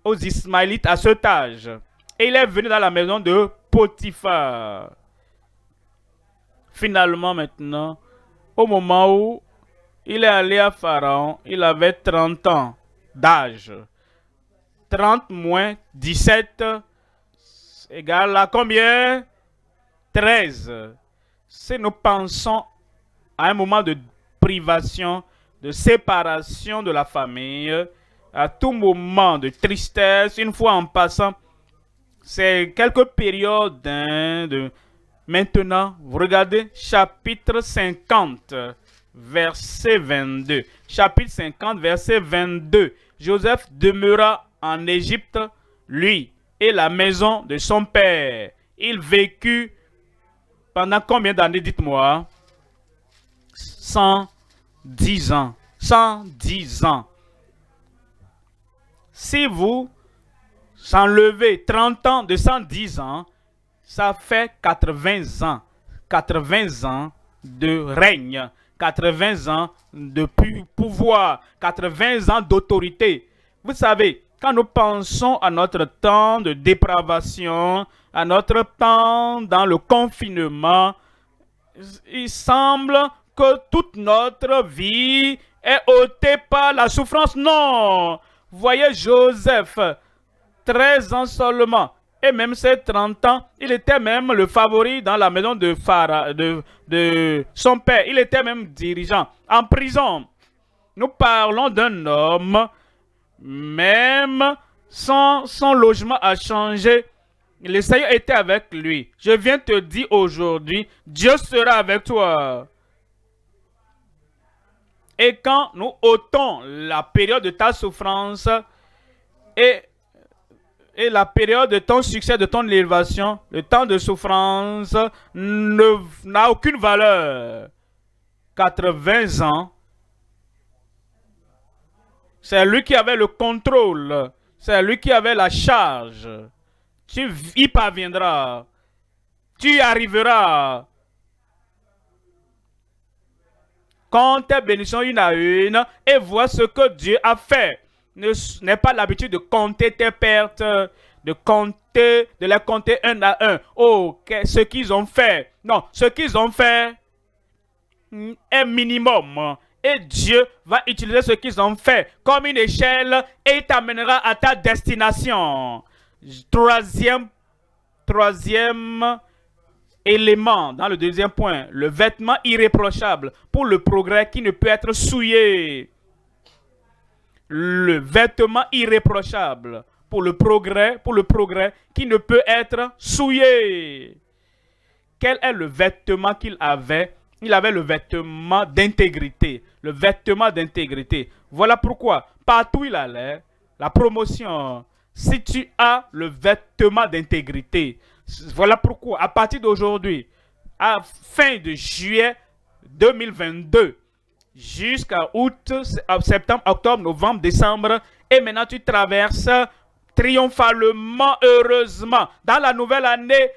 aux Ismaélites à cet âge. Et il est venu dans la maison de Potiphar. Finalement, maintenant, au moment où il est allé à Pharaon, il avait 30 ans d'âge. 30 moins 17 égale à combien? 13. Si nous pensons à un moment de privation, de séparation de la famille, à tout moment de tristesse, une fois en passant, c'est quelques périodes de... Maintenant, vous regardez chapitre 50, verset 22. Chapitre 50, verset 22. Joseph demeura en Égypte, lui et la maison de son père. Il vécut pendant combien d'années, dites-moi? 110 ans. 110 ans. Si vous enlevez 30 ans de 110 ans, ça fait 80 ans. 80 ans de règne. 80 ans de pouvoir. 80 ans d'autorité. Vous savez, quand nous pensons à notre temps de dépravation, à notre temps dans le confinement, il semble que toute notre vie est ôtée par la souffrance. Non! Voyez Joseph, 13 ans seulement. Et même ses 30 ans, il était même le favori dans la maison de Pharaon, de son père. Il était même dirigeant en prison. Nous parlons d'un homme, même son logement a changé. Le Seigneur était avec lui. Je viens te dire aujourd'hui, Dieu sera avec toi. Et quand nous ôtons la période de ta souffrance et la période de ton succès, de ton élévation, le temps de souffrance n'a aucune valeur. 80 ans, c'est lui qui avait le contrôle, c'est lui qui avait la charge. Tu y parviendras, tu y arriveras. Compte tes bénédictions une à une et vois ce que Dieu a fait. N'aie pas l'habitude de compter tes pertes, de les compter un à un. Oh, ce qu'ils ont fait. Non, ce qu'ils ont fait est minimum. Et Dieu va utiliser ce qu'ils ont fait comme une échelle et il t'amènera à ta destination. Troisième élément dans le deuxième point, le vêtement irréprochable pour le progrès qui ne peut être souillé. Le vêtement irréprochable pour le progrès qui ne peut être souillé. Quel est le vêtement qu'il avait? Il avait le vêtement d'intégrité. Le vêtement d'intégrité. Voilà pourquoi, partout où il allait, la promotion. Si tu as le vêtement d'intégrité, voilà pourquoi, à partir d'aujourd'hui, à fin de juillet 2022, jusqu'à août, septembre, octobre, novembre, décembre, et maintenant tu traverses triomphalement, heureusement. Dans la nouvelle année,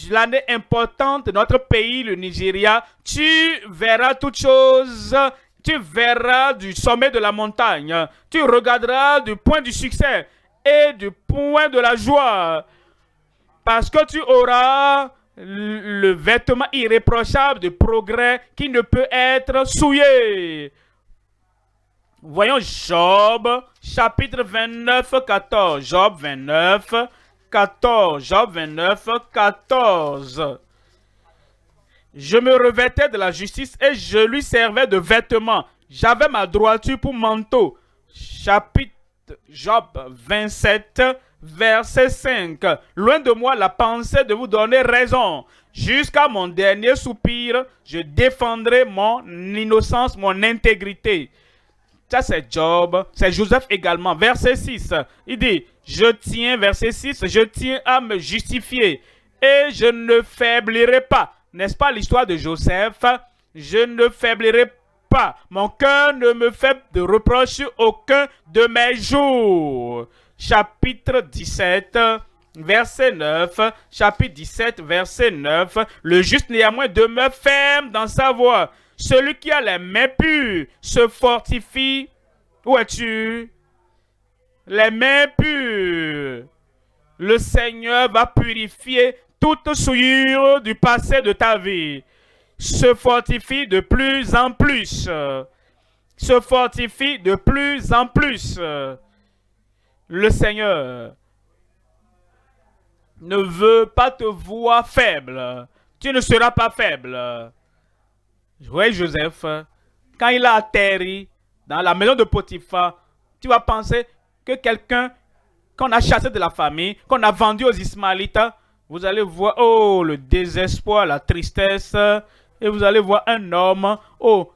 l'année importante de notre pays, le Nigeria, tu verras toutes choses, tu verras du sommet de la montagne, tu regarderas du point du succès et du point de la joie, parce que tu auras le vêtement irréprochable de progrès qui ne peut être souillé. Voyons Job, chapitre 29, 14. Job 29, 14. Job 29, 14. Je me revêtais de la justice et je lui servais de vêtements. J'avais ma droiture pour manteau. Chapitre Job 27, verset 5. Loin de moi la pensée de vous donner raison. Jusqu'à mon dernier soupir, je défendrai mon innocence, mon intégrité. Ça, c'est Job. C'est Joseph également. Verset 6. Il dit, verset 6, je tiens à me justifier et je ne faiblirai pas. N'est-ce pas l'histoire de Joseph? Je ne faiblirai pas. Mon cœur ne me fait de reproche sur aucun de mes jours. Chapitre 17. Verset 9, chapitre 17, verset 9. Le juste néanmoins demeure ferme dans sa voie. Celui qui a les mains pures se fortifie. Où es-tu? Les mains pures. Le Seigneur va purifier toute souillure du passé de ta vie. Se fortifie de plus en plus. Se fortifie de plus en plus. Le Seigneur ne veut pas te voir faible. Tu ne seras pas faible. Oui, Joseph, quand il a atterri dans la maison de Potiphar, tu vas penser que quelqu'un qu'on a chassé de la famille, qu'on a vendu aux Ismaélites, vous allez voir, oh, le désespoir, la tristesse, et vous allez voir un homme, oh,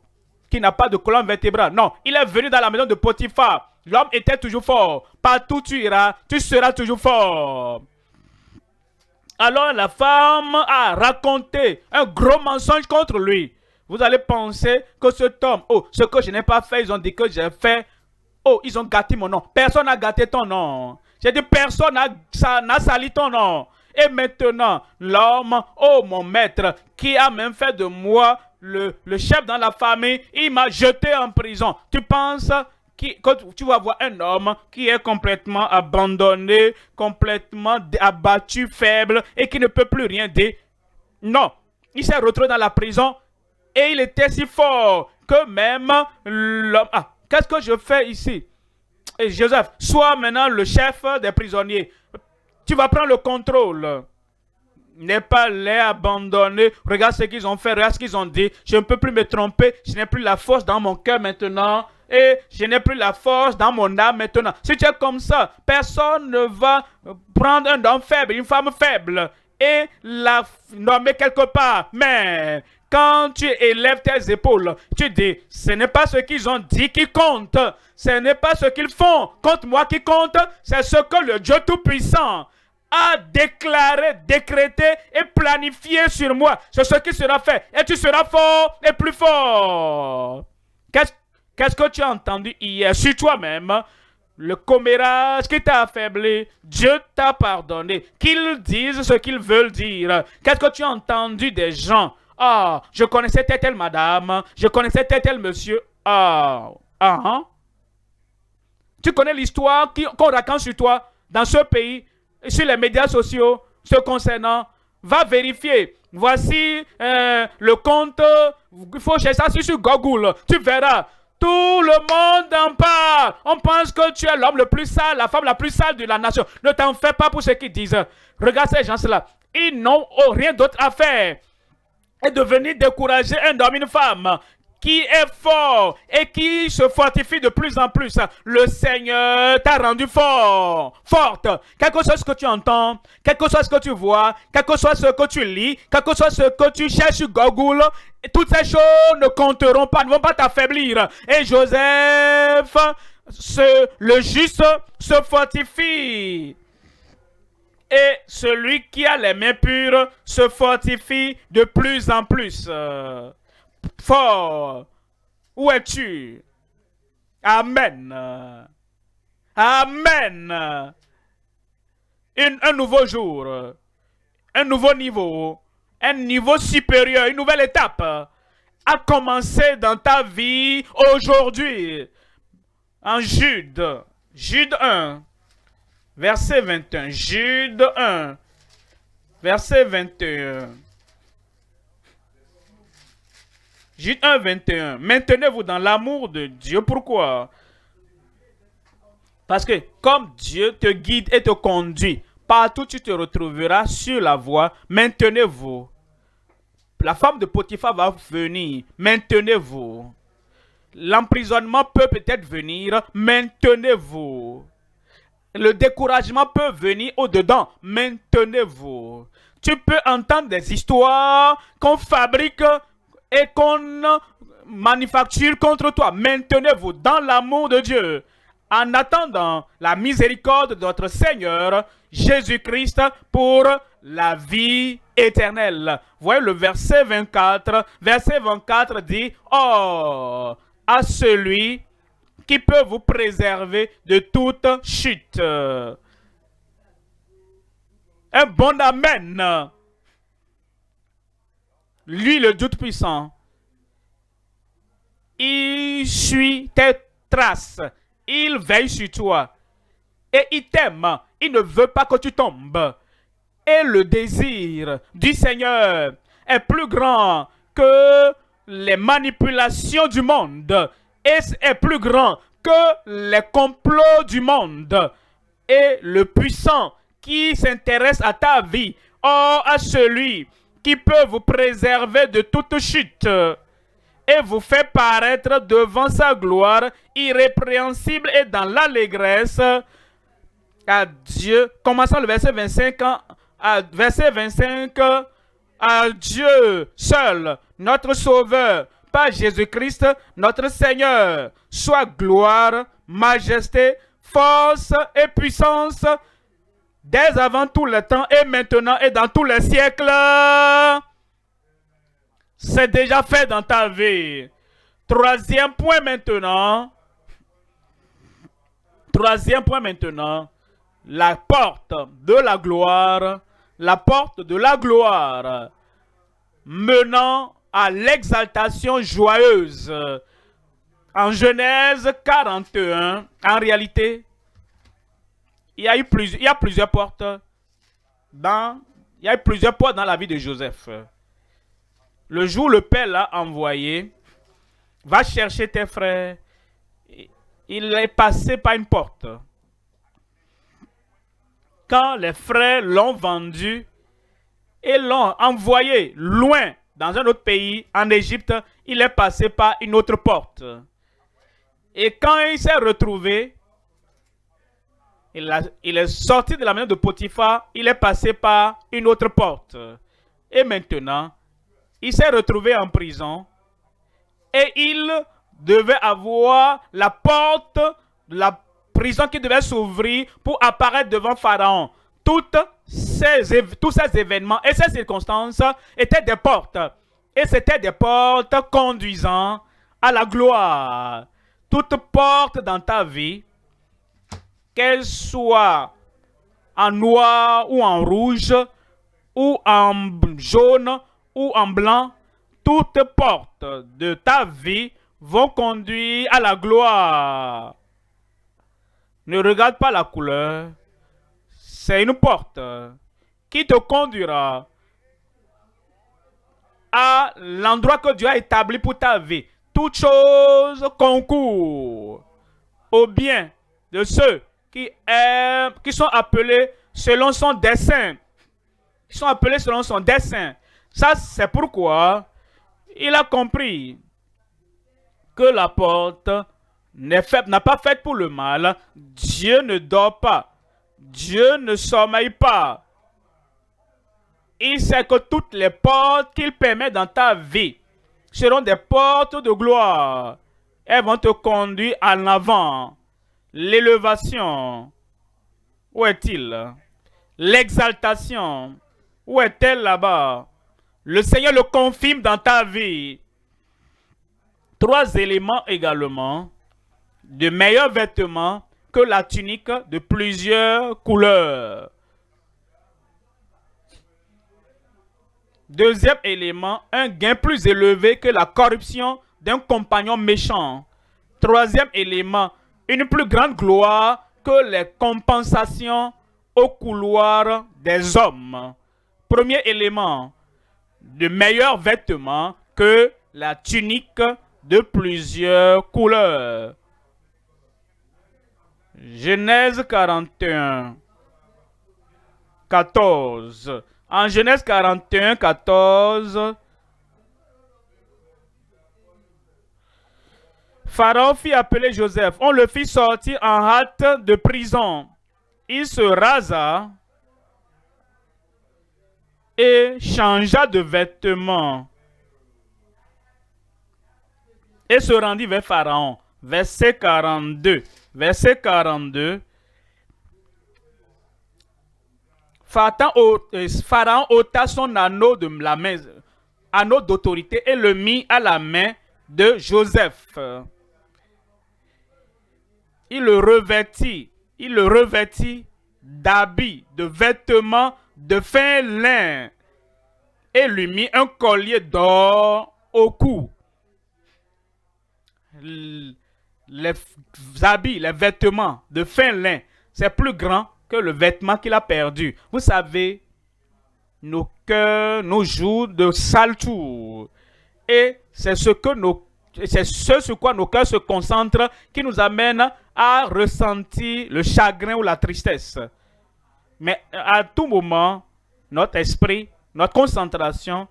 qui n'a pas de colonne vertébrale. Non, il est venu dans la maison de Potiphar. L'homme était toujours fort. Partout tu iras, tu seras toujours fort. Alors la femme a raconté un gros mensonge contre lui. Vous allez penser que cet homme, oh, ce que je n'ai pas fait, ils ont dit que j'ai fait. Oh, ils ont gâté mon nom. Personne n'a gâté ton nom. J'ai dit, personne n'a sali ton nom. Et maintenant, l'homme, oh mon maître, qui a même fait de moi le chef dans la famille, il m'a jeté en prison. Tu penses que tu vas voir un homme qui est complètement abandonné, complètement abattu, faible et qui ne peut plus rien dire. Non, il s'est retrouvé dans la prison et il était si fort que même l'homme... Ah, qu'est-ce que je fais ici? Et Joseph, sois maintenant le chef des prisonniers. Tu vas prendre le contrôle. N'est pas les abandonner. Regarde ce qu'ils ont fait, regarde ce qu'ils ont dit. Je ne peux plus me tromper. Je n'ai plus la force dans mon cœur maintenant. Et je n'ai plus la force dans mon âme maintenant. Si tu es comme ça, personne ne va prendre un homme faible, une femme faible et la nommer quelque part. Mais quand tu élèves tes épaules, tu dis, ce n'est pas ce qu'ils ont dit qui compte. Ce n'est pas ce qu'ils font. Contre moi qui compte, c'est ce que le Dieu Tout-Puissant a déclaré, décrété et planifié sur moi. C'est ce qui sera fait. Et tu seras fort et plus fort. Qu'est-ce que tu as entendu hier sur toi-même? Le commérage qui t'a affaibli, Dieu t'a pardonné. Qu'ils disent ce qu'ils veulent dire. Qu'est-ce que tu as entendu des gens? Ah, je connaissais telle madame, je connaissais tel monsieur. Tu connais l'histoire qu'on raconte sur toi dans ce pays, sur les médias sociaux, ce concernant. Va vérifier. Voici le compte. Il faut chercher ça sur Google. Tu verras. Tout le monde en parle. On pense que tu es l'homme le plus sale, la femme la plus sale de la nation. Ne t'en fais pas pour ce qu'ils disent. Regarde ces gens-là. Ils n'ont rien d'autre à faire. Et de venir décourager un homme, une femme qui est fort et qui se fortifie de plus en plus. Le Seigneur t'a rendu fort, forte. Quel que soit ce que tu entends, quel que soit ce que tu vois, quel que soit ce que tu lis, quel que soit ce que tu cherches sur Google, toutes ces choses ne compteront pas, ne vont pas t'affaiblir. Et Joseph, le juste, se fortifie. Et celui qui a les mains pures se fortifie de plus en plus. Fort. Où es-tu? Amen. Amen. Un nouveau jour. Un nouveau niveau. Un niveau supérieur. Une nouvelle étape a commencé dans ta vie aujourd'hui. En Jude. Jude 1. Verset 21. Jude 1. Verset 21. Jude 1, 21. Maintenez-vous dans l'amour de Dieu. Pourquoi? Parce que comme Dieu te guide et te conduit, partout tu te retrouveras sur la voie. Maintenez-vous. La femme de Potiphar va venir. Maintenez-vous. L'emprisonnement peut peut-être venir. Maintenez-vous. le découragement peut venir au-dedans. Maintenez-vous. Tu peux entendre des histoires qu'on fabrique et qu'on manufacture contre toi. Maintenez-vous dans l'amour de Dieu. En attendant la miséricorde de notre Seigneur Jésus-Christ pour la vie éternelle. Voyez le verset 24. Verset 24 dit, « Or, à celui qui peut vous préserver de toute chute. » Un bon amen. Lui, le Dieu Tout-Puissant, il suit tes traces. Il veille sur toi. Et il t'aime. Il ne veut pas que tu tombes. Et le désir du Seigneur est plus grand que les manipulations du monde. Et est plus grand que les complots du monde. Et le puissant qui s'intéresse à ta vie. Or, à celui qui peut vous préserver de toute chute et vous fait paraître devant sa gloire irrépréhensible et dans l'allégresse. À Dieu, commençons le verset 25, verset 25, à Dieu seul, notre Sauveur, par Jésus-Christ, notre Seigneur, soit gloire, majesté, force et puissance, dès avant tout le temps et maintenant et dans tous les siècles. C'est déjà fait dans ta vie. Troisième point maintenant. La porte de la gloire. La porte de la gloire menant à l'exaltation joyeuse. En Genèse 41, en réalité, il y a plusieurs portes dans la vie de Joseph. Le jour où le père l'a envoyé, va chercher tes frères, il est passé par une porte. Quand les frères l'ont vendu et l'ont envoyé loin dans un autre pays, en Égypte, il est passé par une autre porte. Et quand il s'est retrouvé, il est sorti de la maison de Potiphar, il est passé par une autre porte. Et maintenant, il s'est retrouvé en prison et il devait avoir la porte de la prison qui devait s'ouvrir pour apparaître devant Pharaon. Tous ces événements et ces circonstances étaient des portes. Et c'était des portes conduisant à la gloire. Toute porte dans ta vie, qu'elle soit en noir ou en rouge, ou en jaune, ou en blanc, toutes portes de ta vie vont conduire à la gloire. Ne regarde pas la couleur. C'est une porte qui te conduira à l'endroit que Dieu a établi pour ta vie. Toutes choses concourent au bien de ceux qui sont appelés selon son dessein. Qui sont appelés selon son dessein. Ça, c'est pourquoi il a compris que la porte n'a pas fait pour le mal. Dieu ne dort pas. Dieu ne sommeille pas. Il sait que toutes les portes qu'il permet dans ta vie seront des portes de gloire. Elles vont te conduire en avant. L'élévation, où est-il? L'exaltation, où est-elle là-bas? Le Seigneur le confirme dans ta vie. Trois éléments également. De meilleurs vêtements que la tunique de plusieurs couleurs. Deuxième élément, un gain plus élevé que la corruption d'un compagnon méchant. Troisième élément, une plus grande gloire que les compensations au couloir des hommes. Premier élément, de meilleurs vêtements que la tunique de plusieurs couleurs. Genèse 41, 14. En Genèse 41, 14, Pharaon fit appeler Joseph. On le fit sortir en hâte de prison il se rasa et changea de vêtements et se rendit vers Pharaon. Verset 42. Verset 42. Pharaon ôta son anneau de la main, anneau d'autorité, et le mit à la main de Joseph. Il le revêtit d'habits, de vêtements de fin lin, et lui mit un collier d'or au cou. Les habits, les vêtements de fin lin, c'est plus grand que le vêtement qu'il a perdu. Vous savez, nos cœurs nous jouent de sales tours. Et c'est ce sur quoi nos cœurs se concentrent qui nous amène à ressentir le chagrin ou la tristesse. Mais à tout moment, notre esprit, notre concentration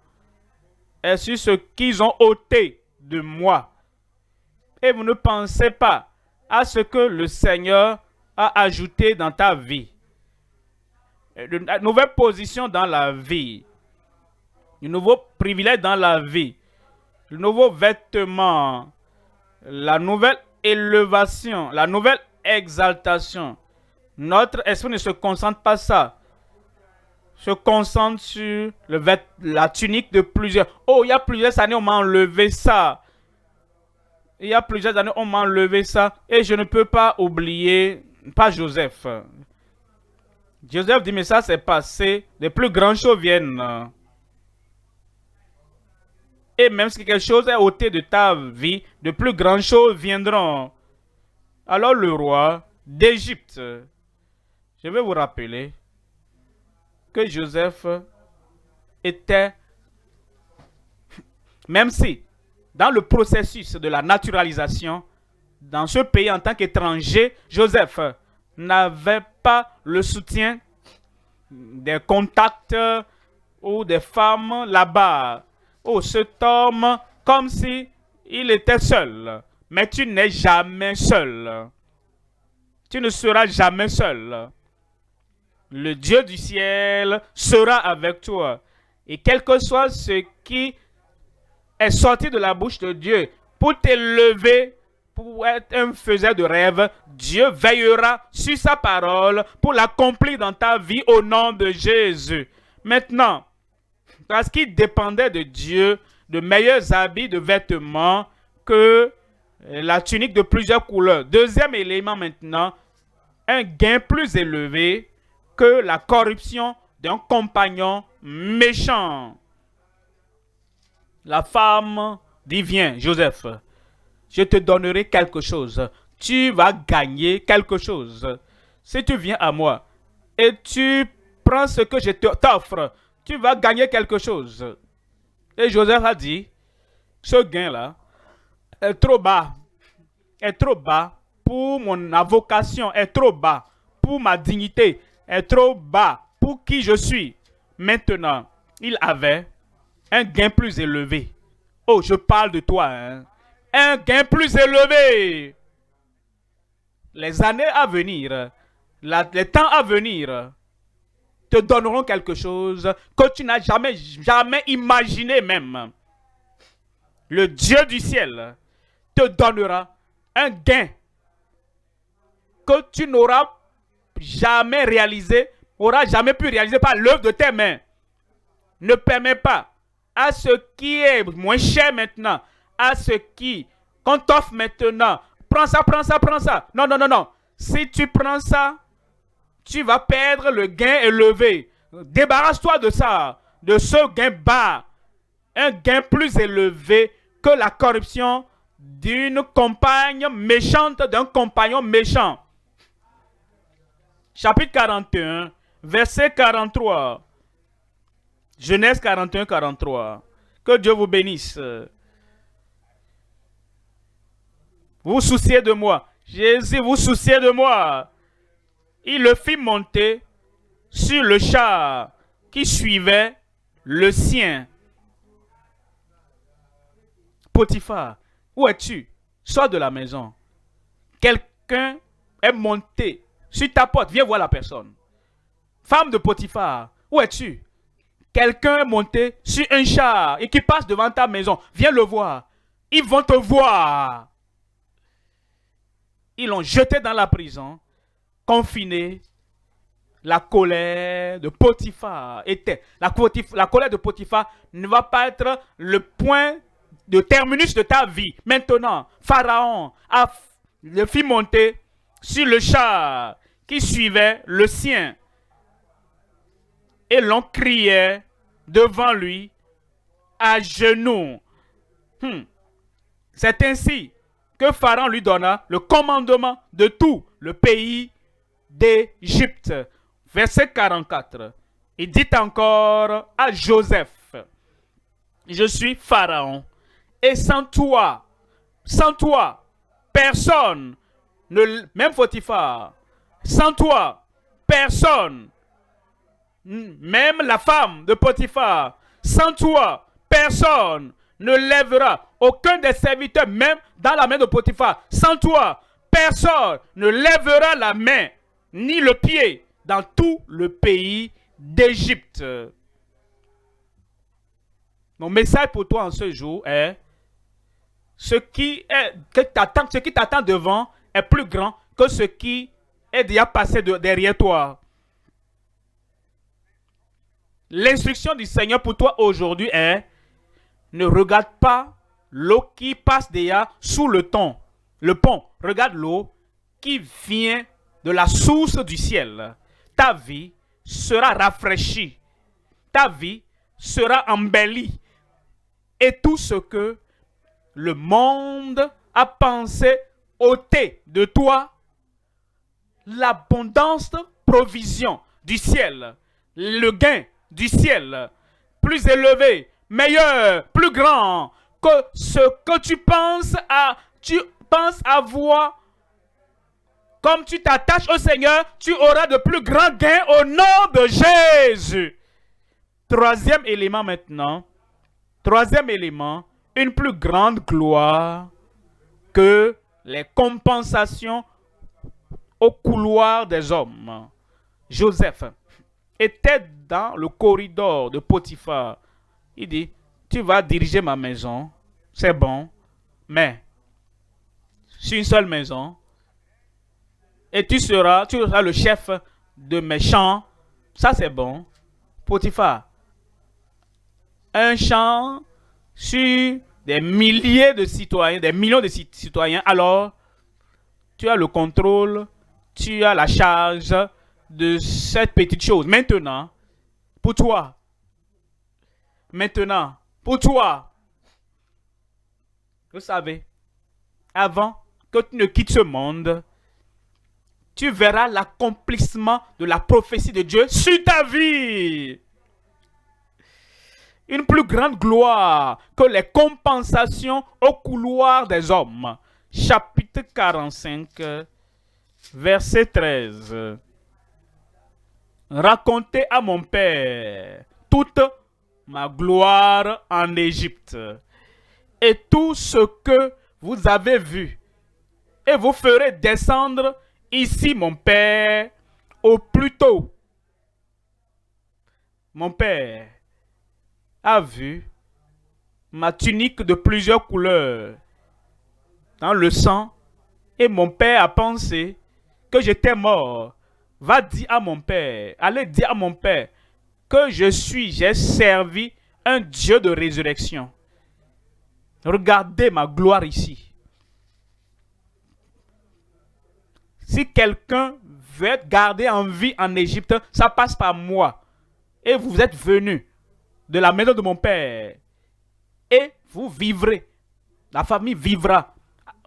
est sur ce qu'ils ont ôté de moi. Et vous ne pensez pas à ce que le Seigneur a ajouté dans ta vie. Une nouvelle position dans la vie. Un nouveau privilège dans la vie. Le nouveau vêtement. La nouvelle élévation. La nouvelle exaltation. Notre esprit ne se concentre pas ça. Se concentre sur la tunique de plusieurs. Oh, il y a plusieurs années, on m'a enlevé ça. Il y a plusieurs années, on m'a enlevé ça. Et je ne peux pas oublier, pas Joseph. Joseph dit, mais ça c'est passé. De plus grandes choses viennent. Et même si quelque chose est ôté de ta vie, de plus grandes choses viendront. Alors le roi d'Égypte, je vais vous rappeler que Joseph était, même si dans le processus de la naturalisation, dans ce pays en tant qu'étranger, Joseph n'avait pas le soutien des contacts ou des femmes là-bas. Oh, cet homme, comme si il était seul. Mais tu n'es jamais seul. Tu ne seras jamais seul. Le Dieu du ciel sera avec toi. Et quel que soit ce qui est sorti de la bouche de Dieu pour t'élever, pour être un faiseur de rêve, Dieu veillera sur sa parole pour l'accomplir dans ta vie au nom de Jésus. Maintenant, parce qu'il dépendait de Dieu, de meilleurs habits, de vêtements que la tunique de plusieurs couleurs. Deuxième élément maintenant, un gain plus élevé que la corruption d'un compagnon méchant. La femme dit, viens, Joseph, je te donnerai quelque chose. Tu vas gagner quelque chose. Si tu viens à moi et tu prends ce que je t'offre, tu vas gagner quelque chose. Et Joseph a dit, ce gain-là est trop bas. Est trop bas pour mon vocation, est trop bas pour ma dignité, est trop bas pour qui je suis. Maintenant, il avait un gain plus élevé. Oh, je parle de toi, hein. Un gain plus élevé. Les années à venir, les temps à venir te donneront quelque chose que tu n'as jamais imaginé même. Le Dieu du ciel te donnera un gain que tu n'auras jamais réalisé, n'auras jamais pu réaliser par l'œuvre de tes mains. Ne permets pas à ce qui est moins cher maintenant, à ce qui, qu'on t'offre maintenant, prends ça, prends ça, prends ça. Non, non, non, non. Si tu prends ça, tu vas perdre le gain élevé. Débarrasse-toi de ça, de ce gain bas. Un gain plus élevé que la corruption d'une compagne méchante, d'un compagnon méchant. Chapitre 41, verset 43. Genèse 41, 43. Que Dieu vous bénisse. Vous souciez de moi. Jésus, vous souciez de moi. Il le fit monter sur le char qui suivait le sien. Potiphar, où es-tu? Sors de la maison. Quelqu'un est monté sur ta porte, viens voir la personne. Femme de Potiphar, où es-tu? Quelqu'un est monté sur un char et qui passe devant ta maison. Viens le voir. Ils vont te voir. Ils l'ont jeté dans la prison, confiné. La colère de Potiphar était. La colère de Potiphar ne va pas être le point de terminus de ta vie. Maintenant, Pharaon le fit monter sur le char qui suivait le sien. Et l'on criait devant lui à genoux. C'est ainsi que Pharaon lui donna le commandement de tout le pays d'Égypte. Verset 44. Il dit encore à Joseph, je suis Pharaon, et sans toi, personne, même Potiphar, sans toi, personne, même la femme de Potiphar, sans toi, personne ne lèvera, aucun des serviteurs, même dans la main de Potiphar, sans toi, personne ne lèvera la main, ni le pied, dans tout le pays d'Égypte. Mon message pour toi en ce jour est ce qui t'attend devant est plus grand que ce qui est déjà passé derrière toi. L'instruction du Seigneur pour toi aujourd'hui est ne regarde pas l'eau qui passe déjà sous le pont. Regarde l'eau qui vient de la source du ciel. Ta vie sera rafraîchie. Ta vie sera embellie. Et tout ce que le monde a pensé ôter de toi, l'abondance de provision du ciel, le gain du ciel, plus élevé, meilleur, plus grand que ce que tu penses avoir. Comme tu t'attaches au Seigneur, tu auras de plus grands gains au nom de Jésus. Troisième élément maintenant. Troisième élément, une plus grande gloire que les compensations au couloir des hommes. Joseph était dans le corridor de Potiphar. Il dit, tu vas diriger ma maison, c'est bon, mais sur une seule maison, et tu seras le chef de mes champs. Ça, c'est bon. Potiphar. Un champ sur des milliers de citoyens, des millions de citoyens. Alors, tu as le contrôle, tu as la charge de cette petite chose. Maintenant, pour toi. Vous savez, avant que tu ne quittes ce monde, tu verras l'accomplissement de la prophétie de Dieu sur ta vie. Une plus grande gloire que les compensations au couloir des hommes. Chapitre 45, verset 13. Racontez à mon père toute ma gloire en Égypte et tout ce que vous avez vu. Et vous ferez descendre ici mon père au plus tôt. Mon père a vu ma tunique de plusieurs couleurs dans le sang et mon père a pensé que j'étais mort. Va dire à mon père, allez dire à mon père que j'ai servi un Dieu de résurrection. Regardez ma gloire ici. Si quelqu'un veut être gardé en vie en Égypte, ça passe par moi. Et vous êtes venus de la maison de mon père. Et vous vivrez. La famille vivra.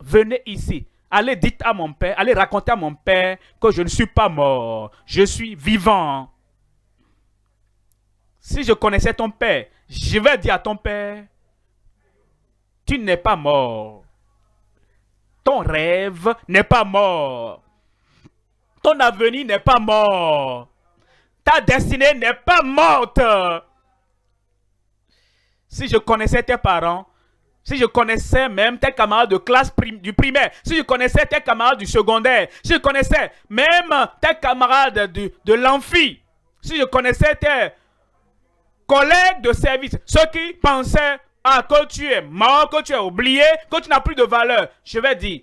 Venez ici. Allez dire à mon père, allez raconter à mon père que je ne suis pas mort. Je suis vivant. Si je connaissais ton père, je vais dire à ton père, tu n'es pas mort. Ton rêve n'est pas mort. Ton avenir n'est pas mort. Ta destinée n'est pas morte. Si je connaissais tes parents, si je connaissais même tes camarades de classe du primaire, si je connaissais tes camarades du secondaire, si je connaissais même tes camarades de l'amphi, si je connaissais tes collègues de service, ceux qui pensaient que tu es mort, que tu es oublié, que tu n'as plus de valeur, je vais dire,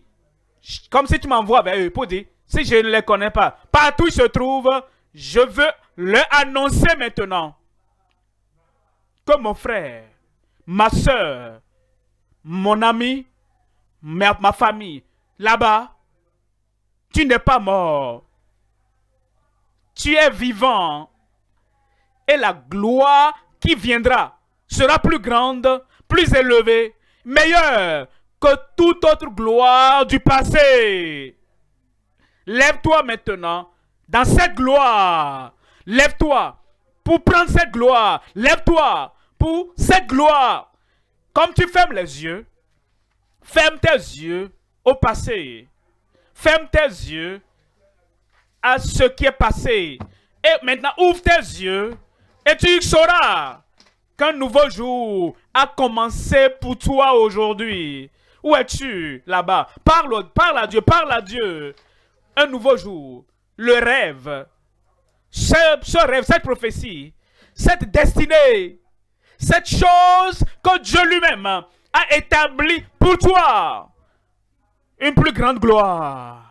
comme si tu m'envoies vers eux pour dire, si je ne les connais pas, partout ils se trouvent, je veux leur annoncer maintenant que mon frère, ma soeur, mon ami, ma famille, là-bas, tu n'es pas mort. Tu es vivant. Et la gloire qui viendra sera plus grande, plus élevée, meilleure que toute autre gloire du passé. Lève-toi maintenant dans cette gloire. Lève-toi pour prendre cette gloire. Lève-toi pour cette gloire. Comme tu fermes les yeux, ferme tes yeux au passé. Ferme tes yeux à ce qui est passé. Et maintenant, ouvre tes yeux et tu sauras qu'un nouveau jour a commencé pour toi aujourd'hui. Où es-tu là-bas? Parle à Dieu, parle à Dieu. Un nouveau jour, le rêve, ce rêve, cette prophétie, cette destinée, cette chose que Dieu lui-même a établie pour toi. Une plus grande gloire.